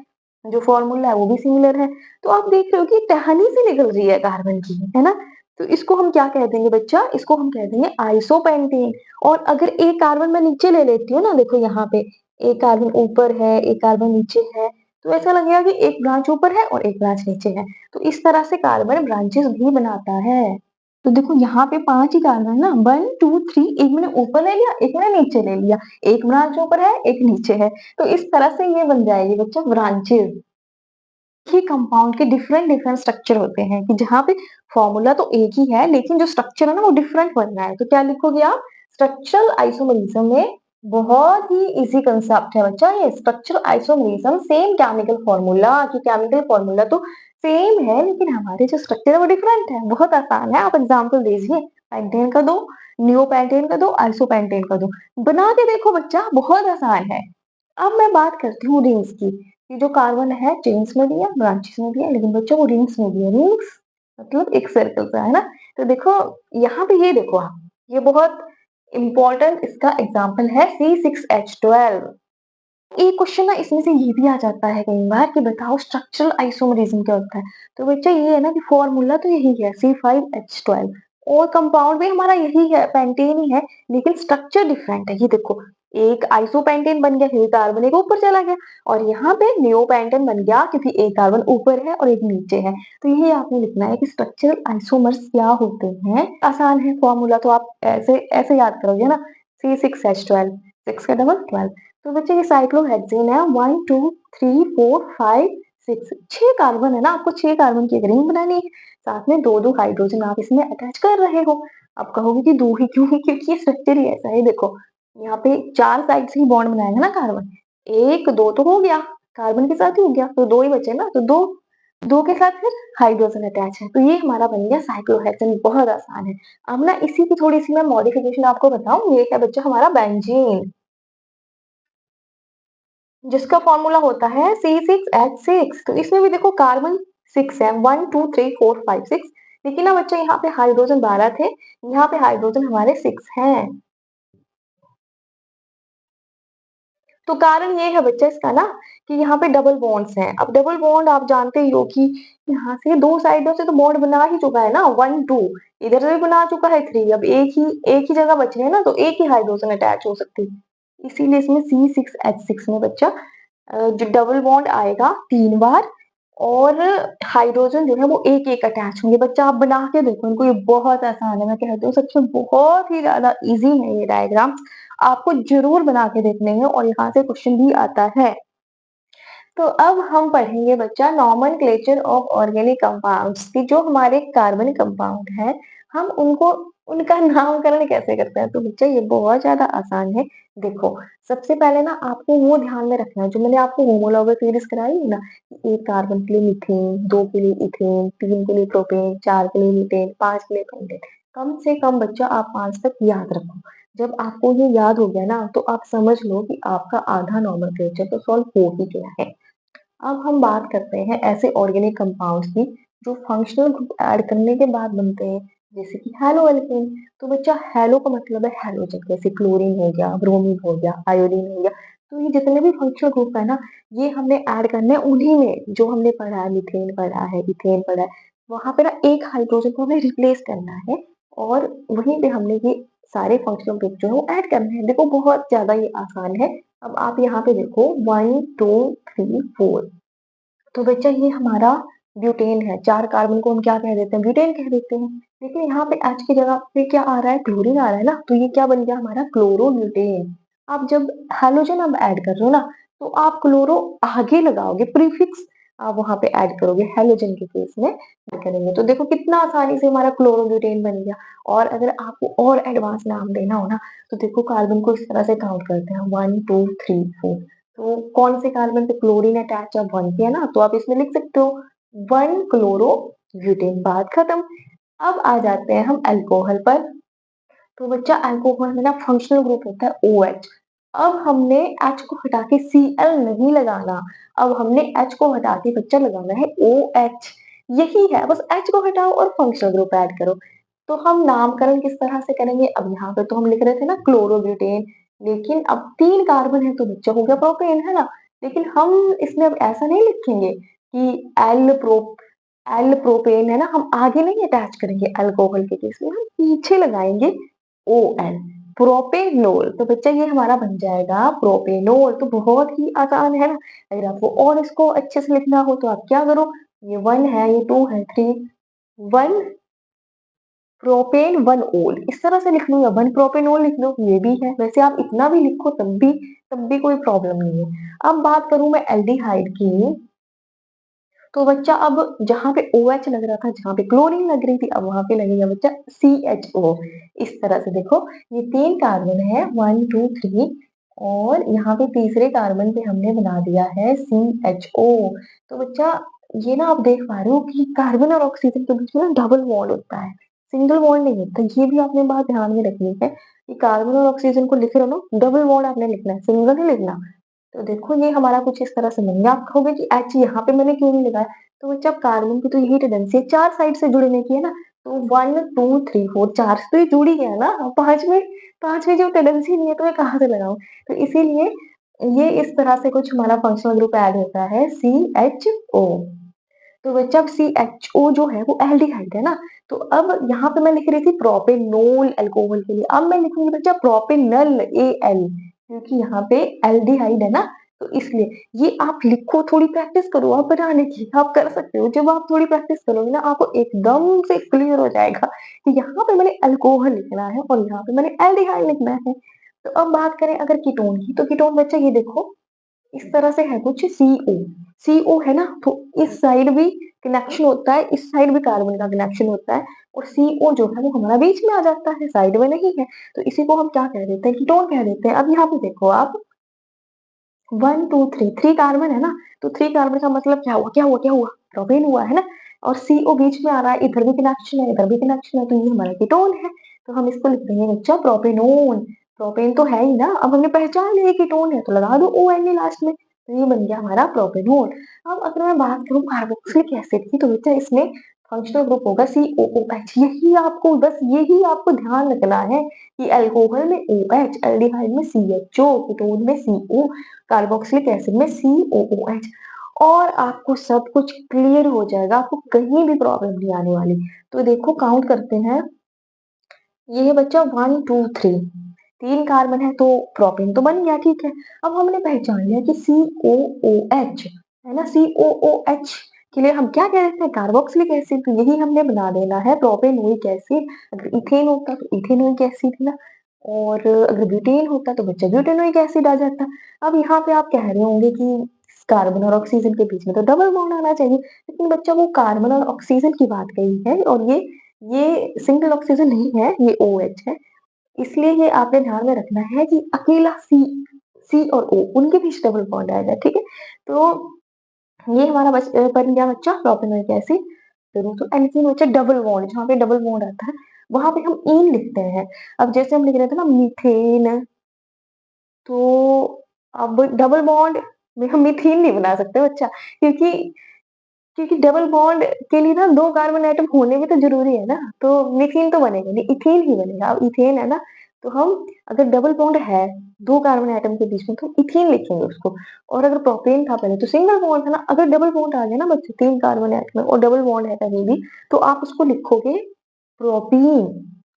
जो फॉर्मूला है वो भी सिमिलर है। तो आप देख रहे हो कि टहनी सी निकल रही है कार्बन की, है ना? तो इसको हम क्या कह देंगे बच्चा? इसको हम कह देंगे आइसोपेंटेन। और अगर एक कार्बन मैं नीचे ले लेती हूँ ना, देखो यहाँ पे एक कार्बन ऊपर है, एक कार्बन नीचे है, तो ऐसा लगेगा कि एक ब्रांच ऊपर है और एक ब्रांच नीचे है। तो इस तरह से कार्बन ब्रांचेस भी बनाता है। तो देखो यहाँ पे 5 ही कार्बन है ना, 1, 2, 3, एक मैंने ऊपर ले लिया, एक मैंने नीचे ले लिया, एक ब्रांच ऊपर है, एक नीचे है। तो इस तरह से ये बन जाएगी बच्चा ब्रांचेस। ही कंपाउंड के डिफरेंट डिफरेंट स्ट्रक्चर होते हैं कि जहाँ पे फॉर्मूला तो एक ही है लेकिन जो स्ट्रक्चर है ना वो डिफरेंट बन रहा है। तो क्या लिखोगे आप? स्ट्रक्चरल आइसोमरिज्म में बहुत ही इजी कंसेप्ट है बच्चा, ये structural isomerism same chemical formula, कि केमिकल फॉर्मूला तो सेम है लेकिन हमारे जो स्ट्रक्चर है वो डिफरेंट है। बहुत आसान है, आप एग्जाम्पल दीजिए। पेंटेन का दो, नियोपेंटेन का दो, आइसोपेंटेन का दो, बना के देखो बच्चा, बहुत आसान है। अब मैं बात करती हूँ रिंग्स की। ये जो कार्बन है चेन्स में भी है, ब्रांचेस में भी है, लेकिन बच्चों वो रिंग्स में भी है। रिंग्स मतलब एक सर्कल सा, है ना? तो देखो यहाँ पे ये देखो आप, ये बहुत इंपॉर्टेंट इसका एग्जाम्पल है C6H12। एक क्वेश्चन ना इसमें से ये भी आ जाता है कई बार कि बताओ स्ट्रक्चरल आइसोमरिज्म क्या होता है। तो बच्चा ये है ना कि फॉर्मूला तो यही है C5H12 और कंपाउंड भी हमारा यही है, पेंटेन ही है, लेकिन स्ट्रक्चर डिफरेंट है। ये देखो एक आइसोपेंटेन बन गया क्योंकि कार्बन एक ऊपर चला गया, और यहाँ पे नियोपेंटेन बन गया क्योंकि एक कार्बन ऊपर है और एक नीचे है। तो यही आपने लिखना है कि स्ट्रक्चरल आइसोमर्स क्या होते हैं। आसान है फॉर्मूला, तो आप ऐसे ऐसे याद करोगे ना, C6H12, 6 का डबल 12। तो बच्चे ये साइक्लोहेक्सेन है, 1, 2, 3, 4, 5, 6, 6 कार्बन है ना, आपको 6 कार्बन की एक रिंग बनानी है। साथ में दो दो हाइड्रोजन आप इसमें अटैच कर रहे हो। आप कहोगे कि दो ही क्यों? क्योंकि ये स्ट्रक्चर ही ऐसा है। देखो यहाँ पे चार साइड से ही बॉन्ड बनाएगा ना कार्बन, एक दो तो हो गया, कार्बन के साथ ही हो गया, तो दो ही बचे ना, तो दो दो के साथ फिर हाइड्रोजन अटैच है, तो ये हमारा बन गया साइक्लोहेक्सेन। बहुत आसान है। अब ना इसी की थोड़ी सी मैं मॉडिफिकेशन आपको बताऊं, ये क्या बच्चा हमारा बेंजीन, जिसका फॉर्मूला होता है C6H6। तो इसमें भी देखो कार्बन 6 है, 1, 2, 3, 4, 5, 6, लेकिन ना बच्चा यहाँ पे हाइड्रोजन 12 थे, यहाँ पे हाइड्रोजन हमारे 6 हैं। तो कारण ये है बच्चा इसका ना कि यहाँ पे डबल बॉन्ड्स हैं। अब डबल बॉन्ड आप जानते ही हो कि यहाँ से दो साइडों से तो बॉन्ड बना ही चुका है ना, 1, 2, इधर से भी बना चुका है 3, अब एक ही जगह बच रहे हैं ना, तो एक ही हाइड्रोजन अटैच हो सकती है। इसीलिए इसमें C6H6 में बच्चा जो डबल बॉन्ड आएगा 3 बार, और हाइड्रोजन जो है वो एक एक अटैच होंगे। बच्चा आप बना के देखो इनको, ये बहुत आसान है, मैं कहती हूँ सच में बहुत ही ज्यादा इजी है ये डायग्राम। आपको जरूर बना के देखने हैं और यहाँ से क्वेश्चन भी आता है। तो अब हम पढ़ेंगे बच्चा नॉमेनक्लेचर ऑफ ऑर्गेनिक कंपाउंड्स की, जो हमारे कार्बनिक कंपाउंड है हम उनको उनका नामकरण कैसे करते हैं। तो बच्चा ये बहुत ज्यादा आसान है। देखो सबसे पहले ना आपको वो ध्यान में रखना है जो मैंने आपको होमोलॉगस सीरीज कराई है ना, कि एक कार्बन के लिए मीथेन, दो के लिए इथेन, तीन के लिए प्रोपेन, चार के लिए मीथेन, पांच के लिए पेंटेन। कम से कम बच्चा आप 5 तक याद रखो। जब आपको ये याद हो गया ना, तो आप समझ लो कि आपका आधा नॉमेनक्लेचर तो सॉल्व हो ही गया है। अब हम बात करते हैं ऐसे ऑर्गेनिक कंपाउंड्स की जो फंक्शनल ग्रुप ऐड करने के बाद बनते हैं, जैसे कि हेलो एल्केन। तो बच्चा हेलो का मतलब है हेलोजन, जैसे क्लोरीन हो गया, ब्रोमीन हो गया, आयोडीन हो गया। तो ये जितने भी फंक्शनल ग्रुप है ना, ये हमने ऐड करने हैं उन्हीं में जो हमने पढ़ा है, मिथेन पढ़ा है, इथेन पढ़ा है। वहां पे ना एक हाइड्रोजन को हमें रिप्लेस करना है और वहीं पे हमने ये सारे फंक्शनल ग्रुप जो है वो ऐड करने हैं। देखो बहुत ज़्यादा ये आसान है। अब आप यहाँ पे देखो 1, 2, 3, 4 तो बच्चा ये हमारा ब्यूटेन है। 4 कार्बन को हम क्या कह देते हैं? ब्यूटेन कह देते हैं। लेकिन यहाँ पे H की जगह पे क्या आ रहा है? क्लोरीन आ रहा है ना, तो ये क्या बन गया हमारा? क्लोरोब्यूटेन। आप जब हैलोजन अब ऐड कर रहे हो ना, तो आप क्लोरो आगे लगाओगे, प्रीफिक्स आप वहां पे ऐड करोगे। हैलोजन के केस में ऐड करेंगे तो देखो कितना आसानी से हमारा क्लोरोब्यूटेन बन गया। और अगर आपको और एडवांस नाम देना हो ना, तो देखो कार्बन को इस तरह से काउंट करते हैं 1, 2, 3, 4। तो कौन से कार्बन पे क्लोरीन अटैच है? 1 पे है ना, तो आप इसमें लिख सकते हो 1 क्लोरो ब्यूटेन। बात खत्म। अब आ जाते हैं हम अल्कोहल पर। तो बच्चा अल्कोहल में ना फंक्शनल ग्रुप होता है OH। अब हमने H को हटा के Cl नहीं लगाना, अब हमने H को हटा के बच्चा लगाना है OH। यही है, बस H को हटाओ और फंक्शनल ग्रुप ऐड करो। तो हम नामकरण किस तरह से करेंगे? अब यहाँ पे तो हम लिख रहे थे ना क्लोरोब्यूटेन, लेकिन अब 3 कार्बन है तो बच्चा हो गया प्रोपेन, है ना। लेकिन हम इसमें अब ऐसा नहीं लिखेंगे कि एल प्रोपेन है ना, हम आगे नहीं अटैच करेंगे। अल्कोहल के केस में हम पीछे लगाएंगे OL, प्रोपेनोल। तो बच्चा ये हमारा बन जाएगा प्रोपेनोल। तो बहुत ही आसान है ना। अगर आपको और इसको अच्छे से लिखना हो तो आप क्या करो, ये 1 है, ये 2 है, 3, 1 प्रोपेन 1 ओल, इस तरह से लिख लो या 1 प्रोपेनोल लिख लो, ये भी है। वैसे आप इतना भी लिखो तब भी कोई प्रॉब्लम नहीं है। अब बात करूं मैं एल्डिहाइड की, तो बच्चा अब जहाँ पे OH लग रहा था, जहाँ पे क्लोरीन लग रही थी, अब वहां पे लगेगा बच्चा CHO। इस तरह से देखो, ये 3 कार्बन है 1, 2, 3, और यहाँ पे तीसरे कार्बन पे हमने बना दिया है CHO। तो बच्चा ये ना आप देख पा रहे हो कि कार्बन और ऑक्सीजन के बीच में ना डबल बॉन्ड होता है, सिंगल बॉन्ड नहीं होता। ये भी आपने बात ध्यान में रखनी है कि कार्बन और ऑक्सीजन को लिख रहे हो ना, डबल बॉन्ड आपने लिखना है, सिंगल नहीं लिखना। तो देखो ये हमारा कुछ इस तरह से बन गया। आप कहोगे कि एच यहाँ पे मैंने क्यों नहीं लगाया? तो बच्चा कार्बन की तो यही टेंडेंसी है, 4 साइड से जुड़ने की, है ना। तो 1, 2, 3, 4, 4 से तो ये जुड़ ही गया ना। पांचवें जो टेंडेंसी नहीं है तो मैं कहाँ से लगाऊं? तो इसीलिए ये इस तरह से कुछ हमारा फंक्शनल ग्रुप ऐड होता है CHO। तो बच्चा अब CHO जो है वो एल्डिहाइड है ना। तो अब यहाँ पे मैं लिख रही थी प्रोपेनोल अल्कोहल के लिए, अब मैं लिखूंगी बच्चा प्रोपेनल AL, क्योंकि यहाँ पे एल्डिहाइड है ना। तो इसलिए ये आप लिखो, थोड़ी प्रैक्टिस करो आप बनाने की, आप कर सकते हो। जब आप थोड़ी प्रैक्टिस करोगे ना, आपको एकदम से क्लियर हो जाएगा कि यहाँ पे मैंने अल्कोहल लिखना है और यहाँ पे मैंने एल्डिहाइड लिखना है। तो अब बात करें अगर कीटोन की, तो कीटोन बच्चा ये देखो इस तरह से है कुछ CO है ना, तो इस साइड भी कनेक्शन होता है, इस साइड भी कार्बन का कनेक्शन होता है, और CO जो है वो हमारा बीच में आ जाता है, साइड में नहीं है। तो इसी को हम क्या कह देते हैं? कीटोन कह देते हैं। अब यहाँ पे देखो आप 1, 2, 3, 3 कार्बन है ना, तो 3 कार्बन का मतलब क्या हुआ? प्रोपेन हुआ, है ना। और CO बीच में आ रहा है, इधर भी कनेक्शन है, इधर भी कनेक्शन है, तो ये हमारा कीटोन है। तो हम इसको लिख देंगे बच्चा प्रोपेनोन। प्रोपेन तो है ही ना, अब हमने पहचान लिया कीटोन है तो लगा दो ONE लास्ट में, तो ये बन गया हमारा प्रोपेनोन। अब अगर मैं बात करूं कार्बोक्सिलिक एसिड की, तो बच्चा इसमें फंक्शनल ग्रुप होगा COOH। यही आपको ध्यान रखना है कि अल्कोहल में OH, एल्डिहाइड में CHO, कीटोन में CO, कार्बोक्सिलिक एसिड में COOH। और आपको सब कुछ क्लियर हो जाएगा, आपको कहीं भी प्रॉब्लम नहीं आने वाली। तो देखो काउंट करते हैं, ये है बच्चा 1, 2, 3, 3 कार्बन है तो प्रोपेन तो बन गया, ठीक है। अब हमने पहचान लिया कि COOH है ना, COOH के लिए हम क्या कह देते हैं? Carboxylic acid. तो यही हमने बना देना है प्रोपेनोइक एसिड। अगर इथेन होता तो इथेनोइक एसिड है ना, और अगर ब्यूटेन होता तो बच्चा ब्यूटेनोइक एसिड आ जाता। अब यहाँ पे आप कह रहे होंगे कि कार्बन और ऑक्सीजन के बीच में तो डबल बॉन्ड आना चाहिए, लेकिन बच्चा वो कार्बन और ऑक्सीजन की बात कही है, और ये सिंगल ऑक्सीजन नहीं है, ये OH है। इसलिए ये आपने ध्यान में रखना है कि अकेला सी और O उनके बीच डबल बॉन्ड आएगा, ठीक है। तो ये हमारा बन गया बच्चा प्रोपेनोइक एसिड। फिर तो एल्कीन बच्चा डबल बॉन्ड, जहाँ पे डबल बॉन्ड आता है वहां पे हम ईन लिखते हैं। अब जैसे हम लिख रहे थे ना मीथेन, तो अब डबल बॉन्ड में हम मीथेन नहीं बना सकते बच्चा, क्योंकि क्योंकि डबल बॉन्ड के लिए ना 2 कार्बन एटम होने भी तो जरूरी है ना, तो मीथेन तो बनेगा नहीं, इथेन ही बनेगा। अब इथेन है ना, तो हम अगर डबल बॉन्ड है 2 कार्बन एटम के बीच में तो इथेन लिखेंगे उसको। और अगर प्रोपेन था पहले तो सिंगल बॉन्ड था ना, अगर डबल बॉन्ड आ गया ना बच्चे 3 कार्बन एटम में और डबल बॉन्ड है कहीं भी, तो आप उसको लिखोगे प्रोपीन।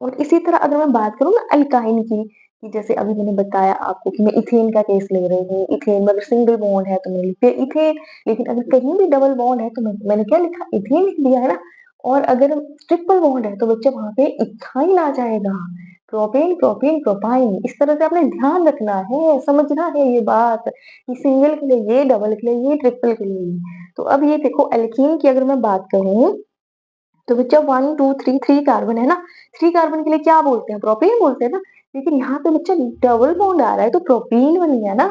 और इसी तरह अगर मैं बात करूँ ना अल्काइन की, कि जैसे अभी मैंने बताया आपको कि मैं इथेन का केस ले रही हूँ। इथेन में अगर सिंगल बॉन्ड है तो मैंने लिख दिया इथेन, लेकिन अगर कहीं भी डबल बॉन्ड है तो मैंने क्या लिखा? इथेन लिख दिया, है ना? और अगर ट्रिपल बॉन्ड है तो बच्चे वहाँ पे इथाइल आ जाएगा। प्रोपेन, प्रोपीन, प्रोपाइन, इस तरह से आपने ध्यान रखना है, समझना है ये बात कि सिंगल के लिए ये, डबल के लिए ये, ट्रिपल के लिए ये। तो अब ये देखो एल्कीन की अगर मैं बात करूँ तो बच्चा 1, 2, 3, 3 कार्बन है ना, 3 कार्बन के लिए क्या बोलते हैं? प्रोपेन बोलते हैं ना। लेकिन यहाँ पे बच्चा डबल बॉन्ड आ रहा है तो प्रोपीन बन गया ना।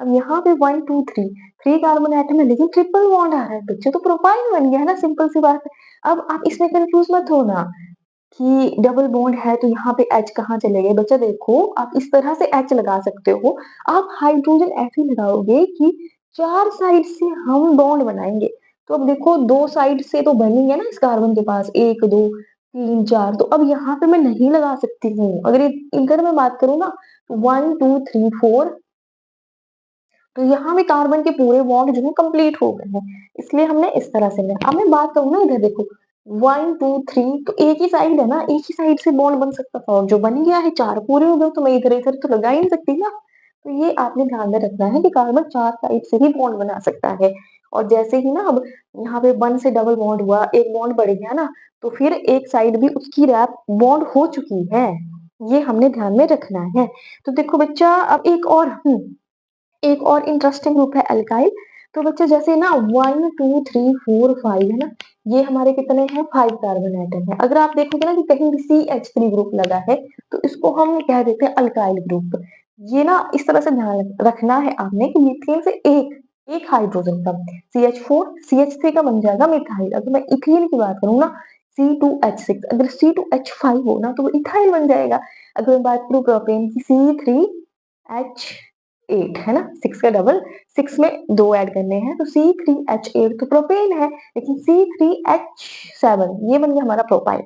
अब यहाँ पे 1, 2, 3 3 कार्बन एटम है लेकिन ट्रिपल बॉन्ड आ रहा है बच्चे, तो प्रोपाइन बन गया है ना, सिंपल सी बात है। अब आप इसमें कंफ्यूज मत होना कि डबल बॉन्ड है तो यहाँ पे H कहाँ चले गए? बच्चा देखो आप इस तरह से H लगा सकते हो। आप हाइड्रोजन ऐसे लगाओगे कि 4 साइड से हम बॉन्ड बनाएंगे। तो अब देखो 2 साइड से तो बन ही है ना इस कार्बन के पास, 1, 2, 3, 4, तो अब यहाँ पे मैं नहीं लगा सकती हूँ। अगर इधर मैं बात करूँ ना, 1, 2, 3, 4, तो यहाँ भी कार्बन के पूरे बॉन्ड जो है कंप्लीट हो गए हैं, इसलिए हमने इस तरह से लिया। अब मैं बात करूँ ना, इधर देखो 1, 2, 3, तो एक ही साइड है ना, एक ही साइड से बॉन्ड बन सकता था, और जो बन गया है 4 पूरे हो गए, तो मैं इधर इधर तो लगा ही नहीं सकती ना। तो ये आपने ध्यान में रखना है कि कार्बन 4 साइड से ही बॉन्ड बना सकता है। और जैसे ही ना अब यहाँ पे 1 से डबल बॉन्ड हुआ, एक बॉन्ड बढ़ गया ना, तो फिर एक साइड भी उसकी रैप बॉन्ड हो चुकी है। ये हमने ध्यान में रखना है। तो देखो बच्चा अब एक और इंटरेस्टिंग ग्रुप है अल्काइल। तो बच्चे जैसे ना 1, 2, 3, 4, 5 है ना, ये हमारे कितने हैं? 5 कार्बन एटम है। अगर आप देखोगे ना कि कहीं भी CH3 ग्रुप लगा है तो इसको हम कह देते हैं अल्काइल ग्रुप। ये ना इस तरह से ध्यान रखना है आपने कि मीथेन से एक एक हाइड्रोजन का CH4 CH3 का बन जाएगा मिथाइल। अगर मैं इथेन की बात करूँ ना, C2H6, अगर C2H5 हो ना तो वो इथाइल बन जाएगा। अगर मैं बात करूँ प्रोपेन की C3H8 है ना, 6 का डबल, 6 में 2 ऐड करने हैं तो C3H8 तो प्रोपेन है, लेकिन C3H7 ये बन गया हमारा प्रोपाइल।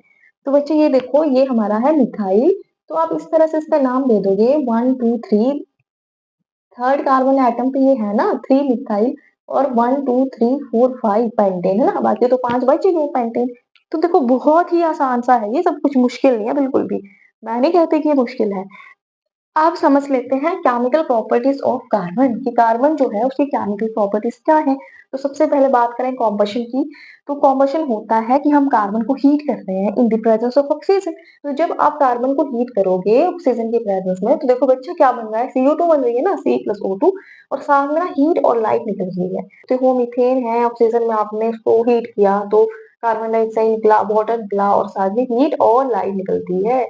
तो बच्चे ये देखो ये हमारा है मिथाइल। तो आप इस तरह से इसका नाम दे दोगे 1, 2, 3, थर्ड कार्बन एटम पे ये है ना 3 मिथाइल, और 1, 2, 3, 4, 5 पेंटेन है ना, बाकी तो 5 बच ही गए पेंटेन। तो देखो बहुत ही आसान सा है, ये सब कुछ मुश्किल नहीं है बिल्कुल भी। मैं नहीं कहती कि ये मुश्किल है। आप समझ लेते हैं केमिकल प्रॉपर्टीज ऑफ कार्बन, कि कार्बन जो है उसकी केमिकल प्रॉपर्टीज क्या है। तो सबसे पहले बात करें कॉम्बशन की। तो कॉम्बशन होता है कि हम कार्बन को हीट कर रहे हैं in the presence of oxygen. तो जब आप कार्बन को हीट करोगे ऑक्सीजन के प्रेजेंस में, तो देखो बच्चा क्या बन रहा है? CO2 बन रही है ना, C+O2, और साथ में ना हीट और लाइट निकल रही है। तो वो मीथेन है, ऑक्सीजन में आपने उसको हीट किया तो कार्बन डाइऑक्साइड निकला, वाटर निकला, और साथ में हीट और लाइट निकलती है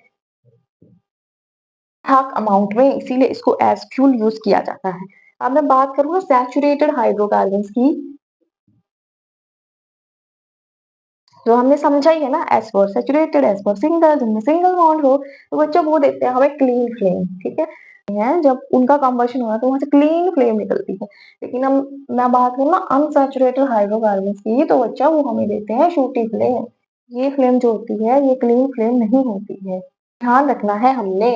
ठाक अमाउंट में, इसीलिए इसको एज फ्यूल यूज किया जाता है। अब मैं बात करूँ ना सैचुरेटेड हाइड्रोकार्बन्स की, जो हमने समझा ही है ना, S for saturated, S for single, जिनमें सिंगल बॉन्ड हो, तो बच्चों वो देते हैं हमें क्लीन फ्लेम, ठीक है जब उनका कंबशन हो रहा है तो वहां से क्लीन फ्लेम निकलती है। लेकिन हम मैं बात करूँ ना अनसैचुरेटेड हाइड्रोकार्बन्स की, तो बच्चा वो हमें देते हैं शूटी फ्लेम। ये फ्लेम जो होती है ये क्लीन फ्लेम नहीं होती है, ध्यान रखना है हमने।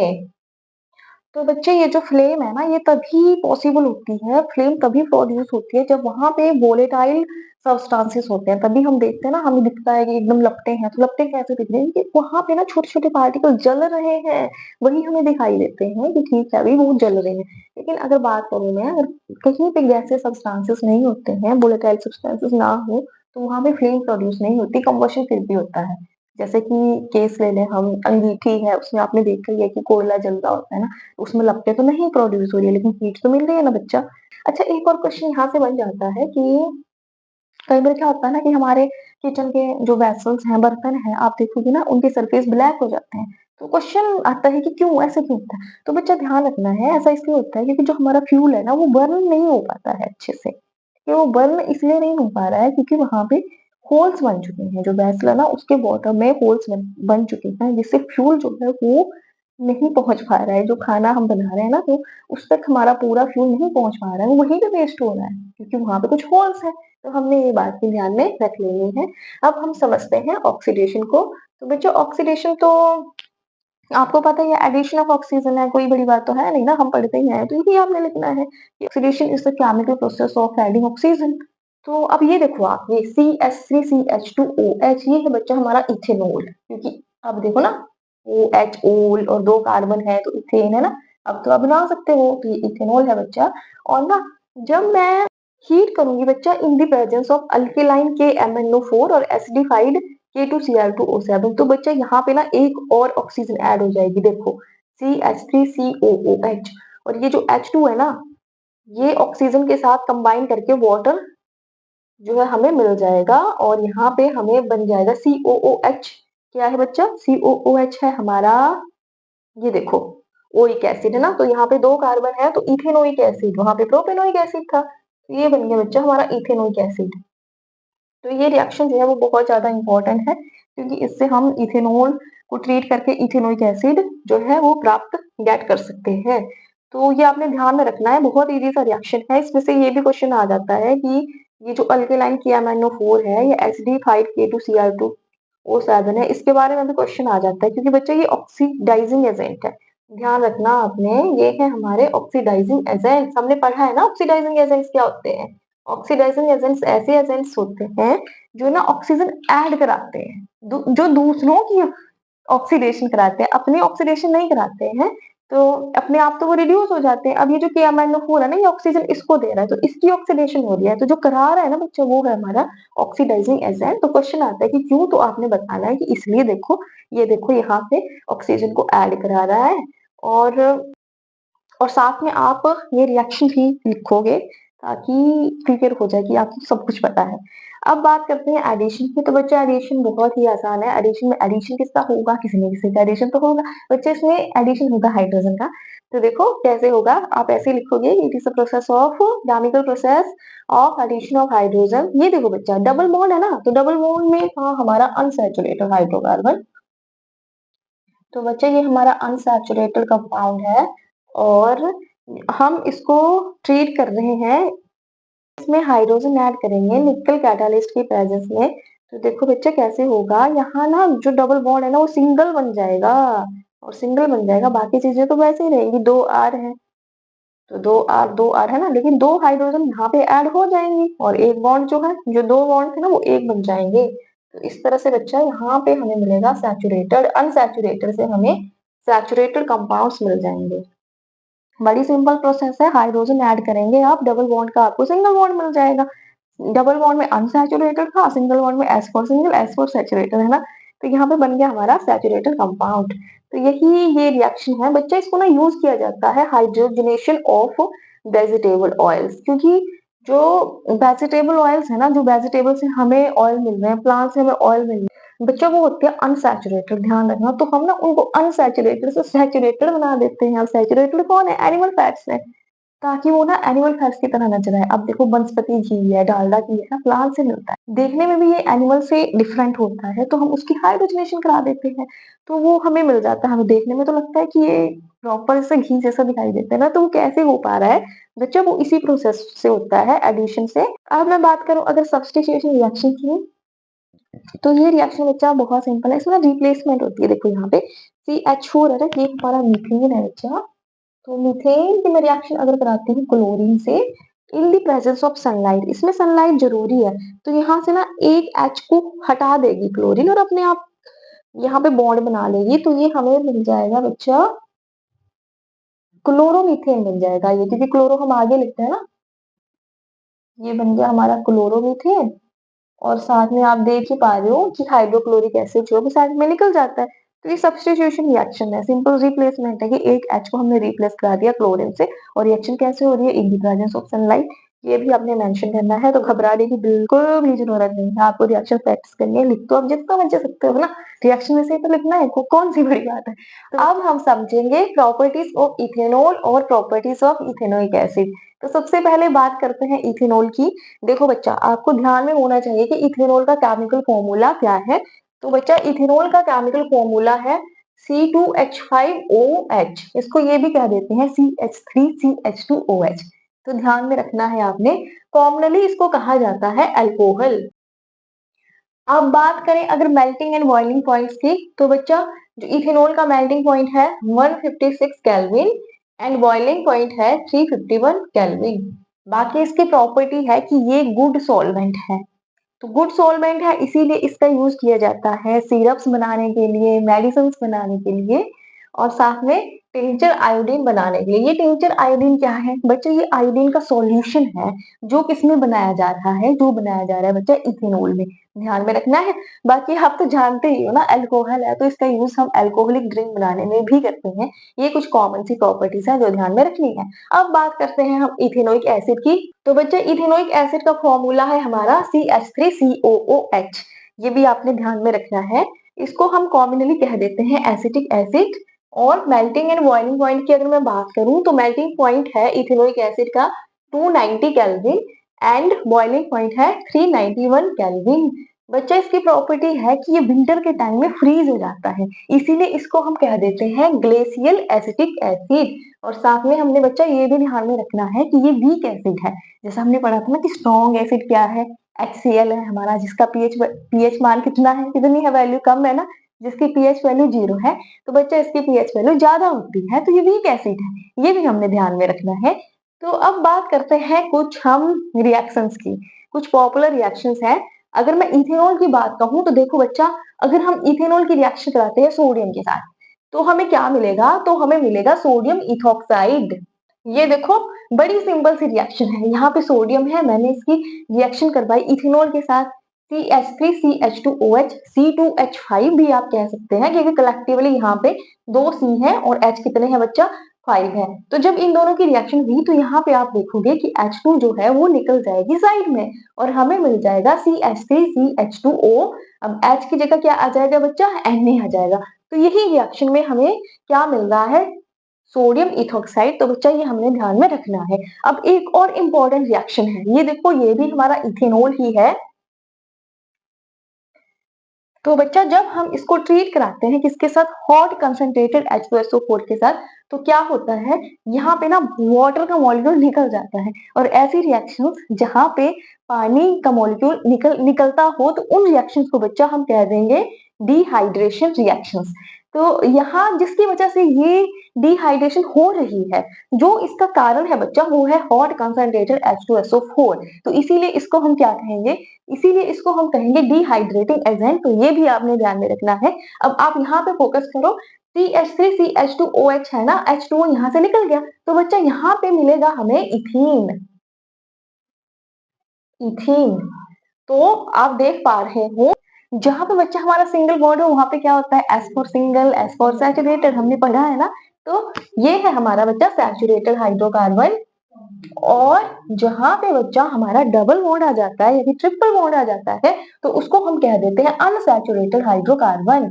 तो बच्चे ये जो फ्लेम है ना, ये तभी पॉसिबल होती है, फ्लेम तभी प्रोड्यूस होती है जब वहां पे वोलेटाइल सब्सटेंसेस होते हैं। तभी हम देखते हैं ना, हमें दिखता है कि एकदम लपटे हैं, तो लपटे कैसे दिख रहे हैं? कि वहां पे ना छोटे छोटे पार्टिकल जल रहे हैं, वही हमें दिखाई देते हैं कि ठीक है अभी वो जल रहे हैं। लेकिन अगर बात करूं मैं, अगर कहीं पे गैसेस सब्सटेंसेस नहीं होते हैं, वोलेटाइल सब्सटेंसेस ना हो, तो वहां पे फ्लेम प्रोड्यूस नहीं होती, कंबशन फिर भी होता है। जैसे कि केस ले लें हम, अंगीठी है, उसमें आपने देखा ही है कि कोयला जल रहा होता है ना, उसमें लपटें तो नहीं प्रोड्यूस हो रही है लेकिन हीट तो मिल रही है ना बच्चा। अच्छा एक और क्वेश्चन यहाँ से बन जाता है कि कई बार क्या होता है ना कि हमारे किचन के जो वेसल्स हैं, बर्तन हैं, आप देखोगे ना उनके सरफेस ब्लैक हो जाते हैं। तो क्वेश्चन आता है कि क्यों, ऐसे क्यों होता है? तो बच्चा ध्यान रखना है, ऐसा इसलिए होता है क्योंकि जो हमारा फ्यूल है ना वो बर्न नहीं हो पाता है अच्छे से। कि वो बर्न इसलिए नहीं हो पा रहा है क्योंकि वहां पे होल्स बन चुके हैं, जो वेसल है ना उसके बॉटम में होल्स बन चुके हैं, जिससे फ्यूल जो है वो नहीं पहुंच पा रहा है। जो खाना हम बना रहे हैं ना, तो उस तक हमारा पूरा फ्यूल नहीं पहुंच पा रहा है, वो वहीं पे वेस्ट हो रहा है क्योंकि वहां पे कुछ होल्स है। तो हमने ये बात भी ध्यान में रख लेनी है। अब हम समझते हैं ऑक्सीडेशन को। तो बच्चों ऑक्सीडेशन तो आपको पता ही है, एडिशन ऑफ ऑक्सीजन है, कोई बड़ी बात तो है नहीं ना, हम पढ़ते ही हैं, तो यही आपने लिखना है। Oxidation is the chemical process of adding oxygen. तो अब ये देखो आप, ये CH3CH2OH, ये है बच्चा हमारा इथेनॉल, क्योंकि अब देखो ना OH ओल और 2 कार्बन है तो इथेन है ना। अब तो आप बना सकते हो तो ये इथेनॉल है बच्चा। और ना जब मैं हीट करूंगी बच्चा in the presence of alkaline KMnO4 और एसिडिफाइड K2Cr2O7 तो बच्चा यहाँ पे ना एक और ऑक्सीजन ऐड हो जाएगी। देखो CH3COOH और ये जो H2 है ना ये ऑक्सीजन के साथ कंबाइन करके वाटर जो है हमें मिल जाएगा और यहाँ पे हमें बन जाएगा COOH। क्या है बच्चा? COOH है हमारा, ये देखो ओइक एसिड है ना। तो यहाँ पे 2 कार्बन है तो इथेनोइक एसिड, वहां पे प्रोपेनोइक एसिड था तो ये बन गया बच्चा हमारा इथेनोइक एसिड। तो ये रिएक्शन जो है वो बहुत ज्यादा इंपॉर्टेंट है क्योंकि इससे हम इथेनॉल को ट्रीट करके इथेनोइक एसिड जो है वो प्राप्त गेट कर सकते हैं। तो ये आपने ध्यान में रखना है, बहुत इजी सा रिएक्शन है। इसमें से ये भी क्वेश्चन आ जाता है कि ये जो अल्केलाइन KMnO4 है ये एसिडिफाइड K2Cr2O7 है, इसके बारे में भी क्वेश्चन आ जाता है क्योंकि बच्चा ये ऑक्सीडाइजिंग एजेंट है। ध्यान रखना आपने, ये है हमारे ऑक्सीडाइजिंग एजेंट्स। हमने पढ़ा है ना ऑक्सीडाइजिंग एजेंट्स क्या होते हैं। ऑक्सीडाइजिंग एजेंट्स ऐसे एजेंट्स होते हैं जो ना ऑक्सीजन ऐड कराते हैं, जो दूसरों की ऑक्सीडेशन कराते हैं, अपनी ऑक्सीडेशन नहीं कराते हैं। तो अपने आप तो वो रिड्यूस हो जाते हैं। अब ये जो KMnO4 है ना ये ऑक्सीजन इसको दे रहा है तो इसकी ऑक्सीडेशन हो रही है, तो जो करा रहा है ना बच्चा वो है हमारा ऑक्सीडाइजिंग एजेंट। तो क्वेश्चन आता है कि क्यों, तो आपने बताना है कि इसलिए देखो ये देखो यहाँ पे ऑक्सीजन को ऐड करा रहा है और साथ में आप ये रिएक्शन भी लिखोगे ताकि क्लियर हो जाए कि आपको सब कुछ पता है। अब बात करते हैं एडिशन की। तो बच्चा एडिशन बहुत ही आसान है। एडिशन में एडिशन किसका होगा, किसी न किसी का एडिशन तो होगा। बच्चे इसमें एडिशन होगा हाइड्रोजन का। तो देखो कैसे होगा, आप ऐसे लिखोगे it is a process of chemical process of addition of hydrogen. ये देखो बच्चा डबल बॉन्ड है ना, तो डबल बॉन्ड में था हमारा अनसैचुरेटेड हाइड्रोकार्बन। तो बच्चे ये हमारा अनसैचुरेटेड कंपाउंड है और हम इसको ट्रीट कर रहे हैं, इसमें हाइड्रोजन ऐड करेंगे निकल कैटालिस्ट की प्रेजेंस में। तो देखो बच्चे कैसे होगा, यहाँ ना जो डबल बॉन्ड है ना वो सिंगल बन जाएगा और सिंगल बन जाएगा, बाकी चीजें तो वैसे ही रहेंगी। 2 R है तो 2 R है ना, लेकिन 2 हाइड्रोजन यहाँ पे ऐड हो जाएंगी और एक बॉन्ड जो है, जो 2 बॉन्ड थे ना वो एक बन जाएंगे। तो इस तरह से बच्चा यहाँ पे हमें मिलेगा सैचुरेटेड, अनसैचुरेटेड से हमें सैचुरेटेड कंपाउंड्स मिल जाएंगे। बड़ी सिंपल प्रोसेस है, हाइड्रोजन ऐड करेंगे आप, डबल बॉन्ड का आपको सिंगल बॉन्ड मिल जाएगा। डबल बॉन्ड में अनसैचुरेटेड था, सिंगल बॉन्ड में S for single, S for saturated है ना। तो यहाँ पे बन गया हमारा सैचुरेटेड कंपाउंड। तो यही ये रिएक्शन है बच्चा, इसको ना यूज किया जाता है हाइड्रोजनेशन ऑफ वेजिटेबल ऑयल्स, क्योंकि जो वेजिटेबल ऑयल्स है ना, जो वेजिटेबल से हमें ऑयल मिल रहे हैं, प्लांट से हमें ऑयल मिल रहे हैं बच्चा, वो होते हैं अनसैचुरेटेड। ध्यान रखना, तो हम ना उनको अनसैचुरेटेड से सैचुरेटेड बना देते हैं। अब सैचुरेटेड कौन है, एनिमल फैट्स है, ताकि वो ना एनिमल फैट्स की तरह नजर आए। अब देखो वनस्पति घी है, डालडा घी है ना, प्लांट से मिलता है, देखने में भी ये एनिमल से डिफरेंट होता है, तो हम उसकी हाइड्रोजनेशन करा देते हैं तो वो हमें मिल जाता है। हमें देखने में तो लगता है कि ये प्रॉपर जैसे घी जैसा दिखाई देता है ना, तो वो कैसे हो पा रहा है बच्चा, वो इसी प्रोसेस से होता है, एडिशन से। अब मैं बात करूं अगर सब्स्टिट्यूशन रिएक्शन की, तो ये रिएक्शन बच्चा बहुत सिंपल है, इसमें रिप्लेसमेंट होती है। देखो यहाँ पे CH4 है ना, ये हमारा मीथेन है बच्चा। तो मीथेन की मैं रिएक्शन अगर कराती हूँ क्लोरीन से in the presence of sunlight, इसमें सनलाइट जरूरी है, तो यहाँ से ना एक H को हटा देगी क्लोरीन और अपने आप यहाँ पे बॉन्ड बना लेगी। तो ये हमें मिल जाएगा बच्चा क्लोरोमीथेन बन जाएगा ये, क्योंकि क्लोरो हम आगे लिखते हैं ना। ये बन गया हमारा क्लोरोमीथेन और साथ में आप देख ही पा रहे हो कि हाइड्रोक्लोरिक एसिड जो है साइड में निकल जाता है। तो ये सब्स्टिट्यूशन रिएक्शन है, सिंपल रिप्लेसमेंट है कि एक H को हमने रिप्लेस करा दिया क्लोरीन से। और रिएक्शन कैसे हो रही है, in the presence of sunlight. ये भी आपने मेंशन करना है, तो घबराने की बिल्कुल भी जरूरत नहीं है। आपको रिएक्शन प्रैक्टिस करनी है, लिख तो आप जितना बचा सकते हो ना, रिएक्शन में से तो लिखना है, कौन सी बड़ी बात है। तो अब हम समझेंगे प्रॉपर्टीज ऑफ इथेनॉल और प्रॉपर्टीज ऑफ इथेनोइक एसिड। तो सबसे पहले बात करते हैं इथेनॉल की। देखो बच्चा, आपको ध्यान में होना चाहिए कि इथेनॉल का केमिकल फॉर्मूला क्या है। तो बच्चा इथेनॉल का केमिकल फॉर्मूला है C2H5OH, इसको ये भी कह देते हैं CH3CH2OH। तो ध्यान में रखना है आपने, कॉमनली इसको कहा जाता है अल्कोहल। अब बात करें अगर मेल्टिंग एंड बॉइलिंग पॉइंट्स की, तो बच्चा जो इथेनॉल का मेल्टिंग पॉइंट है 156 केल्विन एंड बॉइलिंग पॉइंट है 351 केल्विन। बाकी इसकी प्रॉपर्टी है कि ये गुड सॉल्वेंट है। तो गुड सॉल्वेंट है, इसीलिए इसका यूज किया जाता है सिरप्स बनाने के लिए, मेडिसिन बनाने के लिए और साथ में टिंचर आयोडीन बनाने के लिए। ये टिंचर आयोडीन क्या है बच्चे? ये आयोडीन का सॉल्यूशन है जो किसमें बनाया जा रहा है, जो बनाया जा रहा है बच्चा इथेनॉल में। ध्यान में रखना है। बाकी आप तो जानते ही हो ना, अल्कोहल है तो इसका यूज हम अल्कोहलिक ड्रिंक बनाने में भी करते हैं। ये कुछ कॉमन सी प्रॉपर्टीज है जो ध्यान में रखनी है। अब बात करते हैं हम इथेनोइक एसिड की। तो बच्चे इथेनोइक एसिड का फॉर्मूला है हमारा CH3COOH। ये भी आपने ध्यान में रखना है। इसको हम कॉमनली कह देते हैं एसिटिक एसिड। और मेल्टिंग एंड बॉइलिंग पॉइंट की अगर मैं बात करूं तो मेल्टिंग पॉइंट है इथेनोइक एसिड का 290 केल्विन एंड बॉइलिंग पॉइंट है 391 केल्विन। बच्चा इसकी प्रॉपर्टी है कि ये विंटर के टाइम में फ्रीज हो जाता है, इसीलिए इसको हम कह देते हैं ग्लेशियल एसिटिक एसिड। और साथ में हमने बच्चा ये भी ध्यान में रखना है कि ये वीक एसिड है। जैसा हमने पढ़ा था ना कि स्ट्रॉन्ग एसिड क्या है, HCl है हमारा, जिसका पीएच मान कितना है, कितनी है वैल्यू, कम है ना, जिसकी पीएच वैल्यू 0 है। तो बच्चा इसकी पीएच वैल्यू ज्यादा होती है, तो ये वीक एसिड है, ये भी हमने ध्यान में रखना है। तो अब बात करते हैं कुछ हम रिएक्शंस की। कुछ पॉपुलर रिएक्शंस है। अगर मैं इथेनॉल की बात कहूं तो देखो बच्चा, अगर हम इथेनॉल की रिएक्शन कराते हैं सोडियम के साथ तो हमें क्या मिलेगा? तो हमें मिलेगा सोडियम इथॉक्साइड। ये देखो, बड़ी सिंपल सी रिएक्शन है। यहाँ पे सोडियम है, मैंने इसकी रिएक्शन करवाई इथेनॉल के साथ, CH3CH2OH, C2H5 भी आप कह सकते हैं क्योंकि कलेक्टिवली यहाँ पे 2 C है और H कितने हैं बच्चा? 5 है। तो जब इन दोनों की रिएक्शन हुई तो यहाँ पे आप देखोगे कि H2 जो है वो निकल जाएगी साइड में और हमें मिल जाएगा CH3CH2O। अब H की जगह क्या आ जाएगा बच्चा? Na आ जाएगा। तो यही रिएक्शन में हमें क्या मिल रहा है? Sodium ethoxide. तो बच्चा ये हमने ध्यान में रखना है। अब एक और इम्पोर्टेंट रिएक्शन है, ये देखो, ये भी हमारा इथेनॉल ही है। तो बच्चा जब हम इसको ट्रीट कराते हैं किसके साथ? हॉट कंसंट्रेटेड H2SO4 के साथ, तो क्या होता है, यहाँ पे ना वाटर का मॉलिक्यूल निकल जाता है। और ऐसी रिएक्शंस जहाँ पे पानी का मॉलिक्यूल निकलता हो तो उन रिएक्शंस को बच्चा हम कह देंगे डिहाइड्रेशन रिएक्शंस। तो यहाँ जिसकी वजह से ये डिहाइड्रेशन हो रही है, जो इसका कारण है बच्चा, वो है हॉट कंसंट्रेटेड H2SO4। तो इसीलिए इसको हम क्या कहेंगे? इसीलिए इसको हम कहेंगे डिहाइड्रेटिंग एजेंट। तो ये भी आपने ध्यान में रखना है। अब आप यहाँ पे फोकस करो, CH3CH2OH है ना, H2O यहाँ से निकल गया तो बच्चा यहाँ पे मिलेगा हमें इथीन। इथीन। तो आप देख पा रहे हो, जहां पे बच्चा हमारा सिंगल बॉन्ड हो वहां पे क्या होता है? S for single, S for saturated, हमने पढ़ा है ना। तो ये है हमारा बच्चा सैचुरेटेड हाइड्रोकार्बन। और जहां पे बच्चा हमारा डबल बॉन्ड आ जाता है या फिर ट्रिपल बॉन्ड आ जाता है तो उसको हम कह देते हैं अनसैचुरेटेड हाइड्रोकार्बन।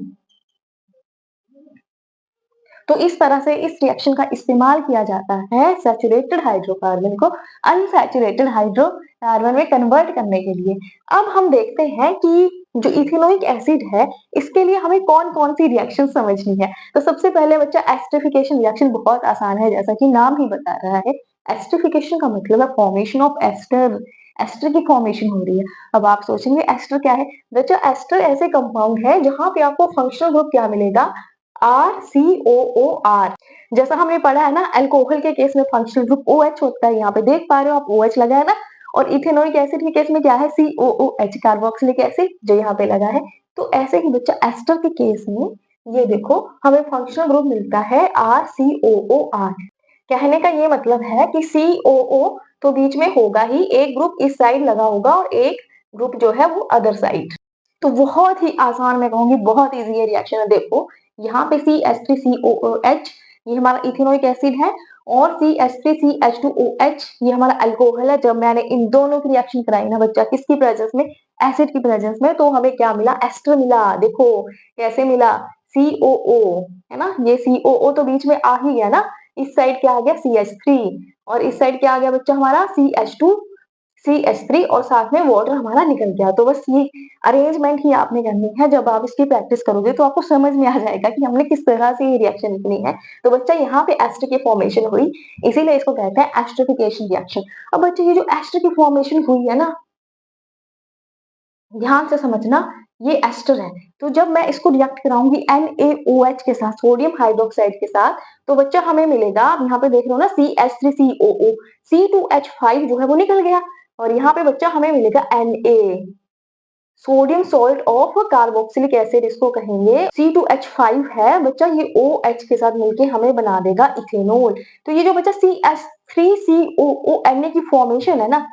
तो इस तरह से इस रिएक्शन का इस्तेमाल किया जाता है सैचुरेटेड हाइड्रोकार्बन को अनसैचुरेटेड हाइड्रोकार्बन में कन्वर्ट करने के लिए। अब हम देखते हैं कि जो इथेनोइक एसिड है इसके लिए हमें कौन कौन सी रिएक्शन समझनी है। तो सबसे पहले बच्चा एस्टरिफिकेशन रिएक्शन बहुत आसान है, जैसा कि नाम ही बता रहा है। एस्टरिफिकेशन का मतलब है फॉर्मेशन ऑफ एस्टर। एस्टर की फॉर्मेशन हो रही है। अब आप सोचेंगे एस्टर क्या है? बच्चा एस्टर ऐसे कंपाउंड है जहां पे आपको फंक्शनल ग्रुप क्या मिलेगा? RCOOR। जैसा हमने पढ़ा है ना, अल्कोहल के केस में फंक्शनल ग्रुप OH होता है, यहाँ पे देख पा रहे हो आप OH लगा है ना। और इथेनोइक एसिड के केस में क्या है? COOH, कार्बोक्सिलिक एसिड, जो यहाँ पे लगा है। तो ऐसे ही बच्चा एस्टर के केस में ये देखो हमें फंक्शनल ग्रुप मिलता है RCOOR। कहने का ये मतलब है कि COO तो बीच में होगा ही, एक ग्रुप इस साइड लगा होगा और एक ग्रुप जो है वो अदर साइड। तो बहुत ही आसान, मैं कहूंगी बहुत इजी ये रिएक्शन है। देखो यहाँ पे CH3COOH ये हमारा इथेनोइक एसिड है और CH3CH2OH ये हमारा अल्कोहल है। जब मैंने इन दोनों की रिएक्शन कराई ना बच्चा, किसकी प्रेजेंस में? एसिड की प्रेजेंस में, तो हमें क्या मिला? एस्टर मिला। देखो कैसे मिला? COO है ना, ये COO तो बीच में आ ही गया ना। इस साइड क्या आ गया? CH3 और इस साइड क्या आ गया बच्चा हमारा? CH3 और साथ में वाटर हमारा निकल गया। तो बस ये अरेंजमेंट ही आपने करनी है। जब आप इसकी प्रैक्टिस करोगे तो आपको समझ में आ जाएगा कि हमने किस तरह से ये रिएक्शन लिखनी है। तो बच्चा यहाँ पे एस्टर की फॉर्मेशन हुई, इसीलिए इसको कहते हैं एस्टरिफिकेशन रिएक्शन। अब बच्चे ये जो एस्टर की फॉर्मेशन हुई है ना, ध्यान से समझना, ये एस्टर है। तो जब मैं इसको रिएक्ट कराऊंगी NaOH के साथ, सोडियम हाइड्रोक्साइड के साथ, तो बच्चा हमें मिलेगा, आप यहाँ पे देख रहे हो ना, CH3COO, C2H5 जो है वो निकल गया और यहाँ पे बच्चा हमें मिलेगा Na। Sodium salt of carboxylic acid इसको कहेंगे। C2H5 है बच्चा, ये OH के साथ मिलके हमें बना देगा इथेनॉल। तो ये जो बच्चा CH3COONA की फॉर्मेशन है ना,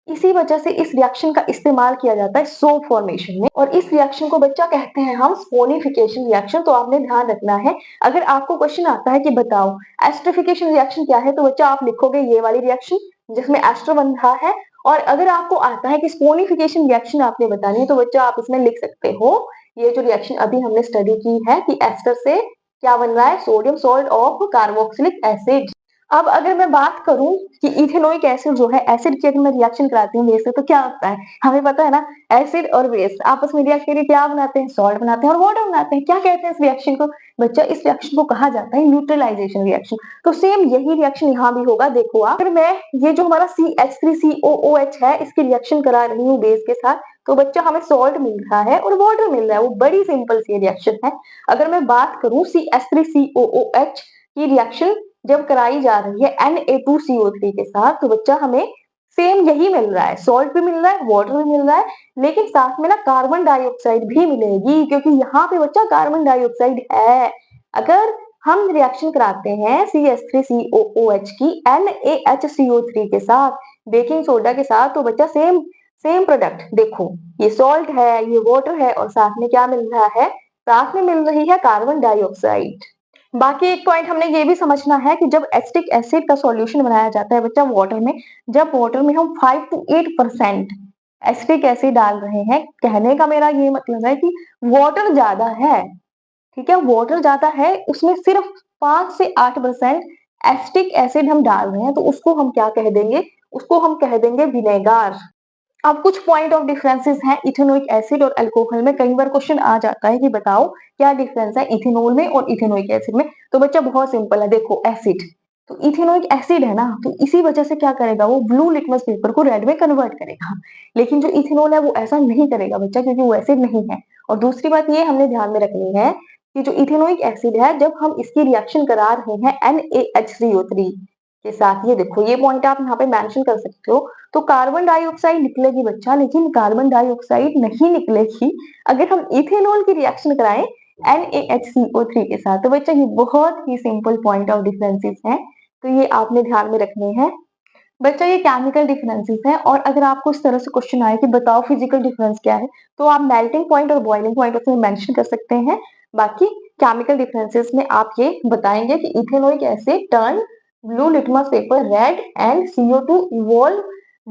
इसी वजह से इस रिएक्शन का इस्तेमाल किया जाता है सोप फॉर्मेशन में, और इस रिएक्शन को बच्चा कहते हैं हम स्पोनिफिकेशन रिएक्शन। तो आपने ध्यान रखना है, अगर आपको क्वेश्चन आता है कि बताओ एस्टरिफिकेशन रिएक्शन क्या है, तो बच्चा आप लिखोगे ये वाली रिएक्शन जिसमें एस्टर बन रहा है। और अगर आपको आता है कि स्पोनिफिकेशन रिएक्शन आपने बतानी है, तो बच्चा आप इसमें लिख सकते हो ये जो रिएक्शन अभी हमने स्टडी की है कि एस्टर से क्या बन रहा है, sodium salt of carboxylic acid. अब अगर मैं बात करूं कि इथेनोइक एसिड जो है, एसिड की अगर मैं रिएक्शन कराती हूँ बेस से, तो क्या होता है हमें पता है ना, एसिड और बेस आपस में रिएक्ट करके क्या बनाते हैं, सॉल्ट बनाते हैं और वाटर बनाते हैं। क्या कहते हैं इस रिएक्शन को बच्चा, इस रिएक्शन को कहा जाता है न्यूट्रलाइजेशन रिएक्शन। तो सेम यही रिएक्शन यहाँ भी होगा। देखो आप, अगर मैं ये जो हमारा CH3COOH है इसकी रिएक्शन करा रही हूँ बेस के साथ, तो बच्चा हमें सॉल्ट मिल रहा है और वाटर मिल रहा है, वो बड़ी सिंपल सी रिएक्शन है। अगर मैं बात करूं CH3COOH की रिएक्शन जब कराई जा रही है Na2CO3 के साथ, तो बच्चा हमें सेम यही मिल रहा है, सॉल्ट भी मिल रहा है, वाटर भी मिल रहा है, लेकिन साथ में ना कार्बन डाइऑक्साइड भी मिलेगी, क्योंकि यहाँ पे बच्चा कार्बन डाइऑक्साइड है। अगर हम रिएक्शन कराते हैं CH3COOH की NaHCO3 के साथ, बेकिंग सोडा के साथ, तो बच्चा सेम सेम प्रोडक्ट देखो, ये सॉल्ट है, ये वाटर है, और साथ में क्या मिल रहा है, साथ में मिल रही है कार्बन डाइऑक्साइड। बाकी एक पॉइंट हमने ये भी समझना है कि जब एसिटिक एसिड का सॉल्यूशन बनाया जाता है बच्चा वाटर में, जब वाटर में हम 5 to 8% एसिटिक एसिड डाल रहे हैं, कहने का मेरा ये मतलब है कि वाटर ज्यादा है, ठीक है, वाटर ज्यादा है, उसमें सिर्फ 5 से 8% एसिटिक एसिड हम डाल रहे हैं, तो उसको हम क्या कह देंगे, उसको हम कह देंगे विनेगार। अब कुछ पॉइंट ऑफ डिफरेंसेस हैं इथेनोइक एसिड और अल्कोहल में। कई बार क्वेश्चन आ जाता है कि बताओ क्या डिफरेंस है इथेनॉल में और इथेनोइक एसिड में। तो बच्चा बहुत सिंपल है, देखो एसिड, तो इथेनोइक एसिड है ना, तो इसी वजह से क्या करेगा, वो ब्लू लिटमस पेपर को रेड में कन्वर्ट करेगा। लेकिन जो इथेनॉल है वो ऐसा नहीं करेगा बच्चा, क्योंकि वो एसिड नहीं है। और दूसरी बात ये हमने ध्यान में रखनी है कि जो इथेनोइक एसिड है, जब हम इसकी रिएक्शन करा रहे हैं NaHCO3 के साथ, ये देखो ये पॉइंट आप यहाँ पे मेंशन कर सकते हो, तो कार्बन डाइऑक्साइड निकलेगी बच्चा, लेकिन कार्बन डाइऑक्साइड नहीं निकलेगी अगर हम इथेनॉल की रिएक्शन कराएं NaHCO3 के साथ। तो बच्चा ये बहुत ही सिंपल पॉइंट ऑफ डिफरेंसेस हैं, तो ये आपने ध्यान में रखने हैं बच्चा, ये केमिकल डिफरेंसेस हैं। और अगर आपको इस तरह से क्वेश्चन आए कि बताओ फिजिकल डिफरेंस क्या है, तो आप मेल्टिंग पॉइंट और बॉइलिंग पॉइंट उसमें मेंशन कर सकते हैं। बाकी केमिकल डिफरेंसेस में आप ये बताएंगे कि ethanoic asset turn blue litmus paper red and CO2 evolve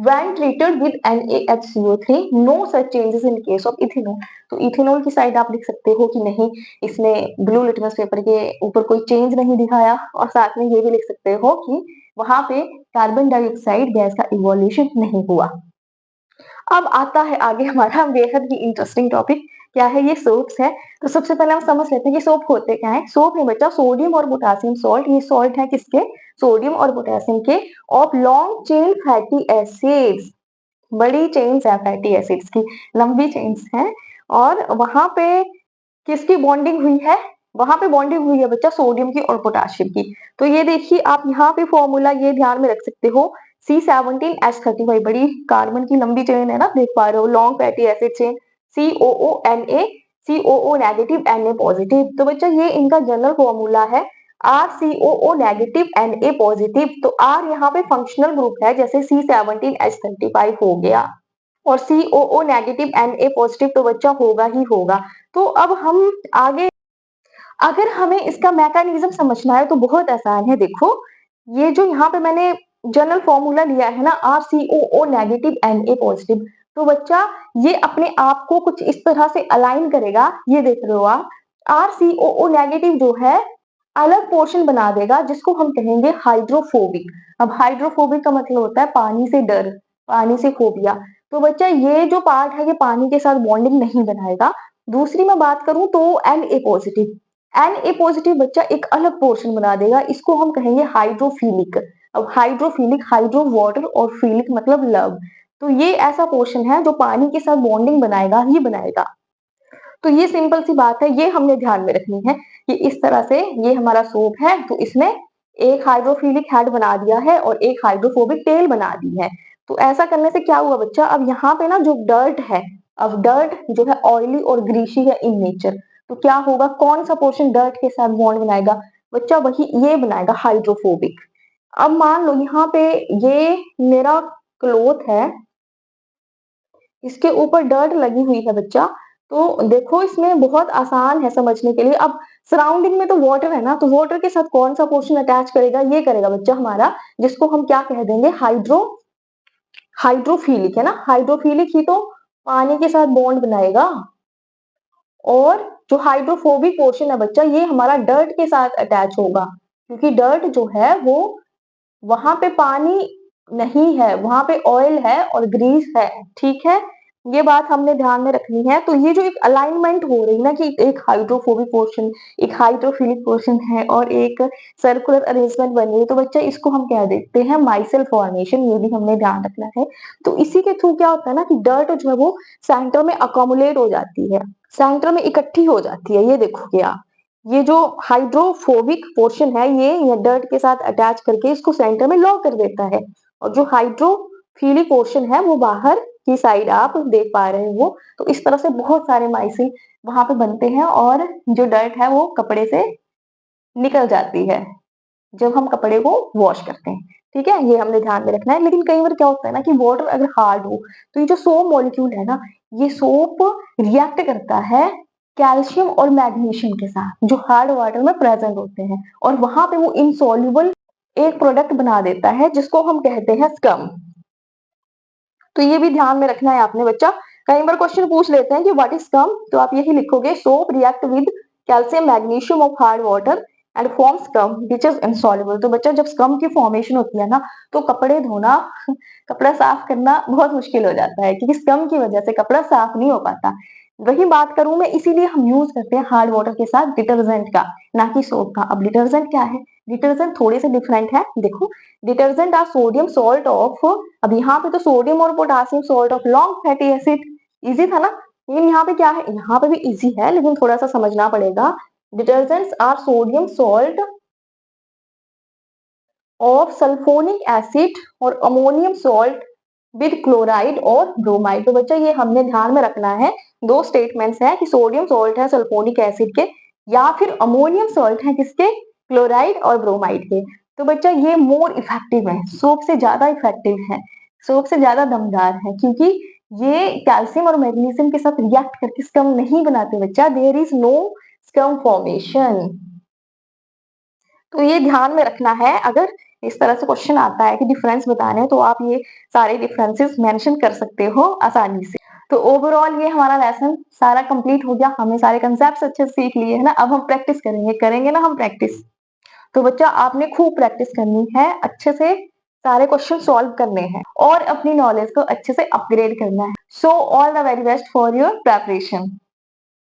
when treated with NaHCO3, no such changes in case of ethanol। तो इथेनॉल की साइड आप लिख सकते हो कि नहीं, इसने ब्लू लिटमस पेपर के ऊपर कोई चेंज नहीं दिखाया, और साथ में ये भी लिख सकते हो कि वहां पे कार्बन डाइऑक्साइड गैस का इवोल्यूशन नहीं हुआ। अब आता है आगे हमारा बेहद ही इंटरेस्टिंग टॉपिक, क्या है, ये सोप्स है। तो सबसे पहले हम समझ लेते हैं कि सोप होते क्या है। सोप है बच्चा सोडियम और पोटेशियम सॉल्ट, ये सॉल्ट है किसके, सोडियम और पोटेशियम के, of long chain fatty acids, बड़ी चेन्स है फैटी एसिड्स की, लंबी चेन्स हैं, और वहां पे किसकी बॉन्डिंग हुई है, वहां पे बॉन्डिंग हुई है बच्चा सोडियम की और पोटेशियम की। तो ये देखिए आप यहाँ पे फॉर्मूला ये ध्यान में रख सकते हो, C17H35, बड़ी कार्बन की लंबी चेन है ना, देख पा रहे हो, long fatty acid chain, COONA, COO negative Na positive. तो बच्चा ये इनका जनरल फॉर्मूला है RCOO नेगेटिव Na पॉजिटिव। तो R यहाँ पे फंक्शनल ग्रुप है, जैसे C17H35 हो गया, और COO नेगेटिव Na पॉजिटिव तो बच्चा होगा ही होगा। तो अब हम आगे, अगर हमें इसका मैकेनिज्म समझना है तो बहुत आसान है। देखो ये जो यहाँ पे मैंने जनरल फॉर्मूला लिया है ना, RCOO नेगेटिव Na पॉजिटिव, तो बच्चा ये अपने आप को कुछ इस तरह से अलाइन करेगा, ये देख रहे हो आप, RCOO नेगेटिव जो है अलग पोर्शन बना देगा, जिसको हम कहेंगे हाइड्रोफोबिक। अब हाइड्रोफोबिक का मतलब होता है पानी से डर, पानी से फोबिया। तो बच्चा ये जो पार्ट है ये पानी के साथ बॉन्डिंग नहीं बनाएगा। दूसरी मैं बात करूं तो Na पॉजिटिव, Na पॉजिटिव बच्चा एक अलग पोर्शन बना देगा, इसको हम कहेंगे हाइड्रोफिलिक। अब हाइड्रोफिलिक, हाइड्रो वाटर और फिलिक मतलब लव, तो ये ऐसा पोर्शन है जो पानी के साथ बॉन्डिंग बनाएगा ही बनाएगा। तो ये सिंपल सी बात है, ये हमने ध्यान में रखनी है कि इस तरह से ये हमारा सोप है, तो इसने एक हाइड्रोफिलिक हेड बना दिया है और एक हाइड्रोफोबिक टेल बना दी है। तो ऐसा करने से क्या हुआ बच्चा, अब यहाँ पे ना जो डर्ट है, अब डर्ट जो है ऑयली और ग्रीसी है इन नेचर, तो क्या होगा, कौन सा पोर्शन डर्ट के साथ बॉन्ड बनाएगा बच्चा, वही ये बनाएगा हाइड्रोफोबिक। अब मान लो यहाँ पे ये मेरा क्लोथ है, इसके ऊपर डर्ट लगी हुई है बच्चा, तो देखो इसमें बहुत आसान है समझने के लिए। अब सराउंडिंग में तो वाटर है ना, तो वाटर के साथ कौन सा पोर्शन अटैच करेगा, ये करेगा बच्चा हमारा, जिसको हम क्या कह देंगे, हाइड्रोफिलिक है ना, हाइड्रोफिलिक ही तो पानी के साथ बॉन्ड बनाएगा। और जो हाइड्रोफोबिक पोर्शन है बच्चा, ये हमारा डर्ट के साथ अटैच होगा, क्योंकि डर्ट जो है वो वहां पे पानी नहीं है, वहां पे ऑयल है और ग्रीस है, ठीक है। ये बात हमने ध्यान में रखनी है। तो ये जो एक अलाइनमेंट हो रही ना, कि एक हाइड्रोफोबिक पोर्शन, एक हाइड्रोफिलिक पोर्शन है और एक सर्कुलर अरेंजमेंट बन रही है, तो बच्चा इसको हम कह देते हैं माइसेल फॉर्मेशन, ये भी हमने ध्यान रखना है। तो इसी के थ्रू क्या होता है ना, कि डर्ट जो है वो सेंटर में अकोमुलेट हो जाती है, सेंटर में इकट्ठी हो जाती है। ये देखोगे आप, ये जो हाइड्रोफोबिक पोर्शन है ये डर्ट के साथ अटैच करके इसको सेंटर में लॉक कर देता है, और जो हाइड्रोफिलिक पोर्शन है वो बाहर की साइड आप देख पा रहे हो। तो इस तरह से बहुत सारे माइसिल वहां पे बनते हैं, और जो डर्ट है वो कपड़े से निकल जाती है जब हम कपड़े को वॉश करते हैं, ठीक है, ये हमने ध्यान में रखना है। लेकिन कई बार क्या होता है ना, कि वाटर अगर हार्ड हो, तो ये जो सोप मॉलिक्यूल है ना, ये सोप रिएक्ट करता है कैल्शियम और मैग्नीशियम के साथ, जो हार्ड वाटर में प्रेजेंट होते हैं, और वहां पे वो इनसॉल्युबल एक प्रोडक्ट बना देता है, जिसको हम कहते हैं स्कम। तो ये भी ध्यान में रखना है आपने बच्चा। कई बार क्वेश्चन पूछ लेते हैं कि व्हाट इज स्कम, तो आप यही लिखोगे, soap react with calcium magnesium of hard water and form scum which is insoluble. तो बच्चा जब स्कम की फॉर्मेशन होती है ना, तो कपड़े धोना कपड़ा साफ करना बहुत मुश्किल हो जाता है, क्योंकि स्कम की वजह से कपड़ा साफ नहीं हो पाता। वही बात करूं मैं, इसीलिए हम यूज करते हैं हार्ड वाटर के साथ डिटर्जेंट का, ना कि सोप का। अब डिटर्जेंट क्या है, डिटर्जेंट थोड़े से डिफरेंट है, देखो। Detergent are sodium salt of, अब यहाँ पे तो सोडियम और potassium salt of long fatty acid, easy था ना। लेकिन यहाँ पे क्या है, यहाँ पे भी इजी है लेकिन थोड़ा सा समझना पड़ेगा। Detergents are sodium salt of sulphonic acid और अमोनियम सॉल्ट विद क्लोराइड और ब्रोमाइड। तो बच्चा ये हमने ध्यान में रखना है, दो स्टेटमेंट्स हैं कि सोडियम सॉल्ट है सल्फोनिक एसिड के, या फिर अमोनियम सॉल्ट है किसके, क्लोराइड और ब्रोमाइड के। तो बच्चा ये मोर इफेक्टिव है, सोप से ज्यादा इफेक्टिव है, सोप से ज्यादा दमदार है, क्योंकि ये कैल्शियम और मैग्नीशियम के साथ रिएक्ट करके स्कम नहीं बनाते बच्चा, there is no scum formation. तो ये ध्यान में रखना है। अगर इस तरह से क्वेश्चन आता है कि डिफरेंस बताने, तो आप ये सारे डिफरेंसेस मेंशन कर सकते हो आसानी से। तो ओवरऑल ये हमारा लेसन सारा कंप्लीट हो गया, हमने सारे कंसेप्ट अच्छे से सीख लिए है ना। अब हम प्रैक्टिस करेंगे ना हम प्रैक्टिस। तो बच्चा आपने खूब प्रैक्टिस करनी है, अच्छे से सारे क्वेश्चन सॉल्व करने हैं और अपनी नॉलेज को अच्छे से अपग्रेड करना है। So all the very best for your preparation.